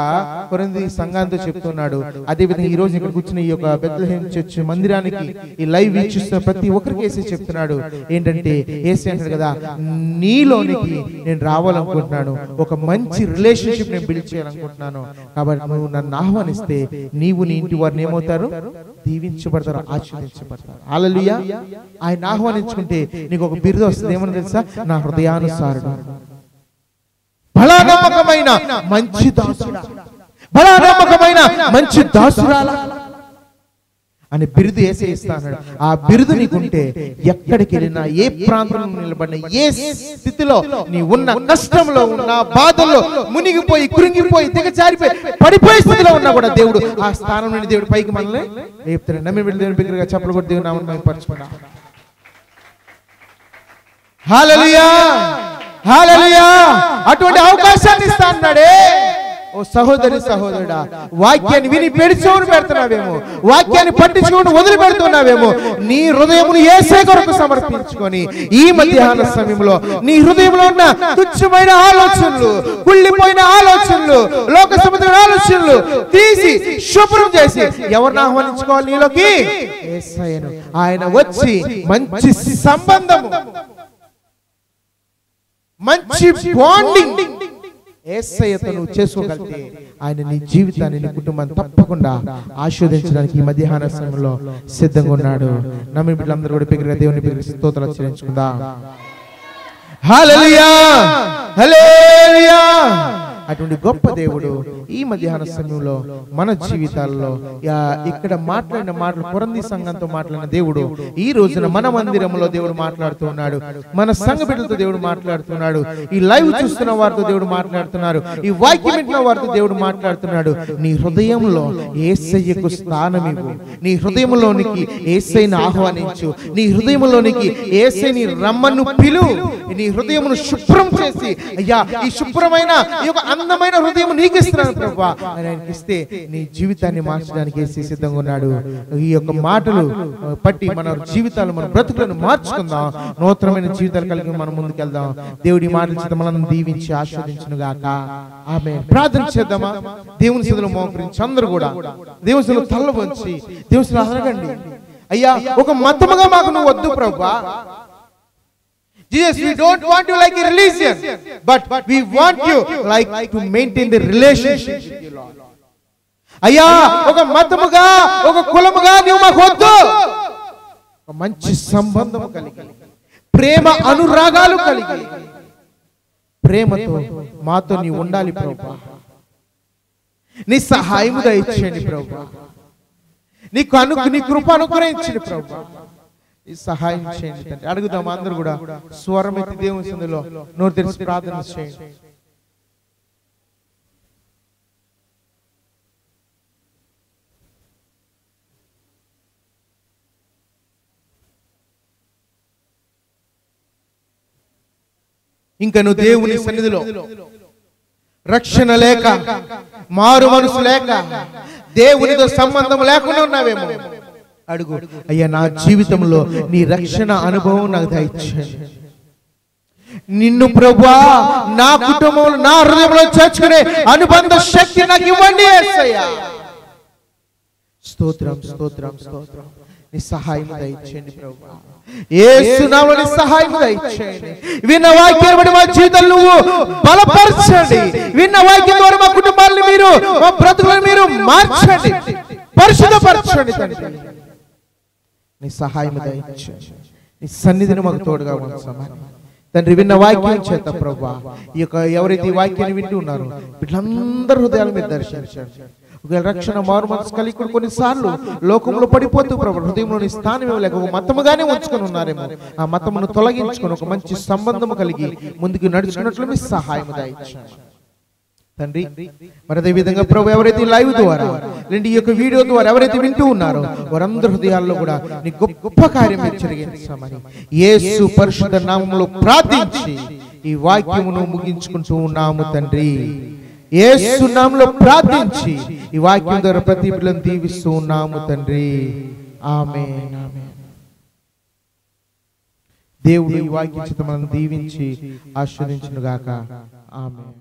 కొరింథీ సంఘంతో చెప్తున్నాడు. అదే విధంగా ఈ రోజు ఇక్కడ కూర్చున్న ఈ యొక్క బెత్లెహేమ్ చర్చ్ మందిరానికి ఈ లైవ్ వీక్షిస్తున్న ప్రతి ఒక్కరికి యేసే చెప్తున్నాడు ఏంటంటే, యేసే అంటాడు కదా, నీలోనికి నేను రావాలనుకుంటున్నాను, ఒక మంచి రిలేషన్షిప్ నేను బిల్డ్ చేయాలనుకుంటున్నాను. కాబట్టి నువ్వు నన్ను ఆహ్వానిస్తే నీవు నీ ఇంటి వారిని ఏమవుతారు? దీవించబడతారు, ఆశీర్వదించబడతారు. హల్లెలూయా. ఆయన ఆహ్వానించుకుంటే నీకు ఒక బిరుదు వస్తుంది. ఏమని తెలుసా? నా హృదయానుసారుడు, బలా నమ్మకమైన మంచి దాసుడా, బలా నమ్మకమైన మంచి దాసురాలా అని బిరుదు యేసే ఇస్తాడు. ఆ బిరుదు నీకుంటే ఎక్కడికి వెళ్ళినా, ఏ ప్రాంతంలో నిలబడినా, ఏ స్థితిలో నీ ఉన్న, కష్టంలో ఉన్న, బాధల్లో మునిగిపోయి కృంగిపోయి దిగజారిపోయి పడిపోయే స్థితిలో ఉన్నా కూడా దేవుడు ఆ స్థానం నుండి దేవుడు పైకి మనల్ని లేపుతాడు. నమ్మి వెళ్ళి దేవుని బిగ్గరగా చప్పట్లు కొట్టి దేవుని నామమును మహిమపరచుకుందాం. హల్లెలూయా. హల్లెలూయా. అటువంటి అవకాశాన్ని ఇస్తా అన్నాడే. ఓ సహోదరి సహోదరుడా, వాక్యాన్ని విని పెడిచోను పెడుతున్నావేమో, వాక్యాన్ని పట్టించుకొని వదిలిపెడుతున్నావేమో. నీ హృదయమును యేసే కొరకు సమర్పించుకొని ఈ మధ్యాహ్న సమయంలో నీ హృదయంలో ఉన్న తుచ్చమైన ఆలోచనలు, కుళ్ళిపోయిన ఆలోచనలు, లోక సంబంధమైన ఆలోచనలు తీసి శుభ్రం చేసి ఎవరిని ఆహ్వానించుకోవాలి నీలోకి? యేసయ్యను. ఆయన వచ్చి మంచి సంబంధము, మంచి బాండింగ్, యేసయ్యతో నువ్వు చేసుకోగలిగితే ఆయన నీ జీవితాన్ని, నీ కుటుంబాన్ని తప్పకుండా ఆశీర్వదించడానికి ఈ మధ్యాహ్న సమయంలో సిద్ధంగా ఉన్నాడు. నమ్మిన బిడ్డలందరూ కూడా బిగ్గరగా దేవుని బిగ్గర స్తోత్రాలు చెల్లించుకుందాం. హల్లెలూయా, హల్లెలూయా. అటువంటి గొప్ప దేవుడు ఈ మధ్యాహ్న సమయంలో మన జీవితాల్లో ఇక్కడ మాట్లాడిన మాటలు, కొరంథీ సంఘంతో మాట్లాడిన దేవుడు ఈ రోజున మన మందిరంలో దేవుడు మాట్లాడుతూ ఉన్నాడు. మన సంఘ బిడ్డలతో దేవుడు మాట్లాడుతున్నాడు. ఈ లైవ్ చూస్తున్న వారితో దేవుడు మాట్లాడుతున్నారు. ఈ వాక్యం వింటున్న వారితో దేవుడు మాట్లాడుతున్నాడు. నీ హృదయంలో యేసయ్యకు స్థానం ఇవ్వు. నీ హృదయంలోనికి యేసయ్యను ఆహ్వానించు. నీ హృదయంలోనికి యేసయ్యని రమ్మను పిలువు. నీ హృదయమును శుభ్రం చేసి, అయ్యా ఈ శుభ్రమైన ఈ యొక్క అందమైన హృదయం నీకు ఇస్తున్నాను ప్రభువా అని ఆయనకి ఇస్తే నీ జీవితాన్ని మార్చడానికి యేసు సిద్ధంగా ఉన్నాడు. ఈ యొక్క మాటలు పట్టి మన జీవితాలు, మన బ్రతుకులను మార్చుకుందాం. నూతనమైన జీవితాలు కలిగి మనం ముందుకెళ్దాం. దేవుడి మాటల చేత మనల్ని దీవించి ఆశీర్వదించును గాక. ఆమేన్. ప్రార్థన చేద్దామా? దేవుని సన్నిధిలో మోకరించి అందరూ కూడా దేవుని సన్నిధిలో తల వంచి దేవుని సన్నిధిలో అడగండి, అయ్యా ఒక మతముగా మాకు నువ్వు వద్దు ప్రభువా. Jesus, we don't want you like a religion, but we want you like to maintain the relationship with you, Lord. అయ్యా ఒక మతముగా, ఒక కులముగా నువ్వు మాకు వద్దు. ఒక మంచి సంబంధం కలిగి, ప్రేమ అనురాగాలు కలిగి, ప్రేమతో మాతో నీవు ఉండాలి ప్రభువా. నీ సహాయము దయచేయండి ప్రభువా. నీ కృప అనుగ్రహించండి ప్రభువా. సహాయం చేయండి తండ్రి. అడుగుదాం అందరూ కూడా స్వరం ఎత్తి దేవుని సన్నిధిలో నోరు తెరిచి ప్రార్థన చేయండి. ఇంకను దేవుని సన్నిధిలో రక్షణ లేక, మారు మనసు లేక, దేవునితో సంబంధం లేకుండా ఉన్నావేమో అడుగు. అయ్యా నా జీవితంలో నీ రక్షణ అనుభవం నాకు దయచేయండి. నిన్ను ప్రభువా నా కుటుంబంలో, నా హృదయంలో చేర్చుకునే అనుబంధ శక్తి నాకు ఇవ్వండి యేసయ్యా. స్తోత్రం, స్తోత్రం, స్తోత్రం. నీ సహాయం దయచేయండి ప్రభువా. యేసు నామములో నీ సహాయం దయచేయండి. విన్న వాక్యం బట్టి మా జీవితాలు నువ్వు బలపరచండి. విన్న వాక్యం ద్వారా మా కుటుంబాలను మీరు, మా బ్రతుకులను మీరు మార్చండి, పరిశుద్ధపరచండి తండ్రి. నీ సహాయం దయచేయండి. నీ సన్నిధిని మాకు తోడుగా ఉంచమని తండ్రి. విన్న వాక్యం చేత ప్రభువా ఈ యొక్క ఎవరైతే ఈ వాక్యాన్ని వింటూ ఉన్నారో వీళ్ళందరి హృదయాల మీద దర్శించండి. ఒకవేళ రక్షణ, మారు మనసు కలిగి కొన్నిసార్లు లోకంలో పడిపోతూ ప్రభు హృదయంలోని స్థానం ఇవ్వలేక ఒక మతముగానే ఉంచుకొని ఉన్నారేమో, ఆ మతమును తొలగించుకొని ఒక మంచి సంబంధము కలిగి ముందుకు నడుచుకున్నట్లు మీ సహాయం దయచేయండి తండ్రి. మరి అదే విధంగా ప్రభు ఎవరైతే లైవ్ ద్వారా లేదంటే ఈ యొక్క వీడియో ద్వారా ఎవరైతే వింటూ ఉన్నారో వారందరి హృదయాల్లో కూడా నీ గొప్ప కార్యం జరిగించమని యేసు పరిశుద్ధ నామములో ప్రార్థించి ఈ వాక్యమును ముగించుకుంటూ ఉన్నాము తండ్రి. యేసు నామములో ప్రార్థించి ఈ వాక్యం ద్వారా ప్రతి బిడ్డలను దీవిస్తూ ఉన్నాము తండ్రి. ఆమేన్, ఆమేన్. దేవుడు ఈ వాక్యం చేత మనల్ని దీవించి ఆశీర్వదించును గాక. ఆమేన్.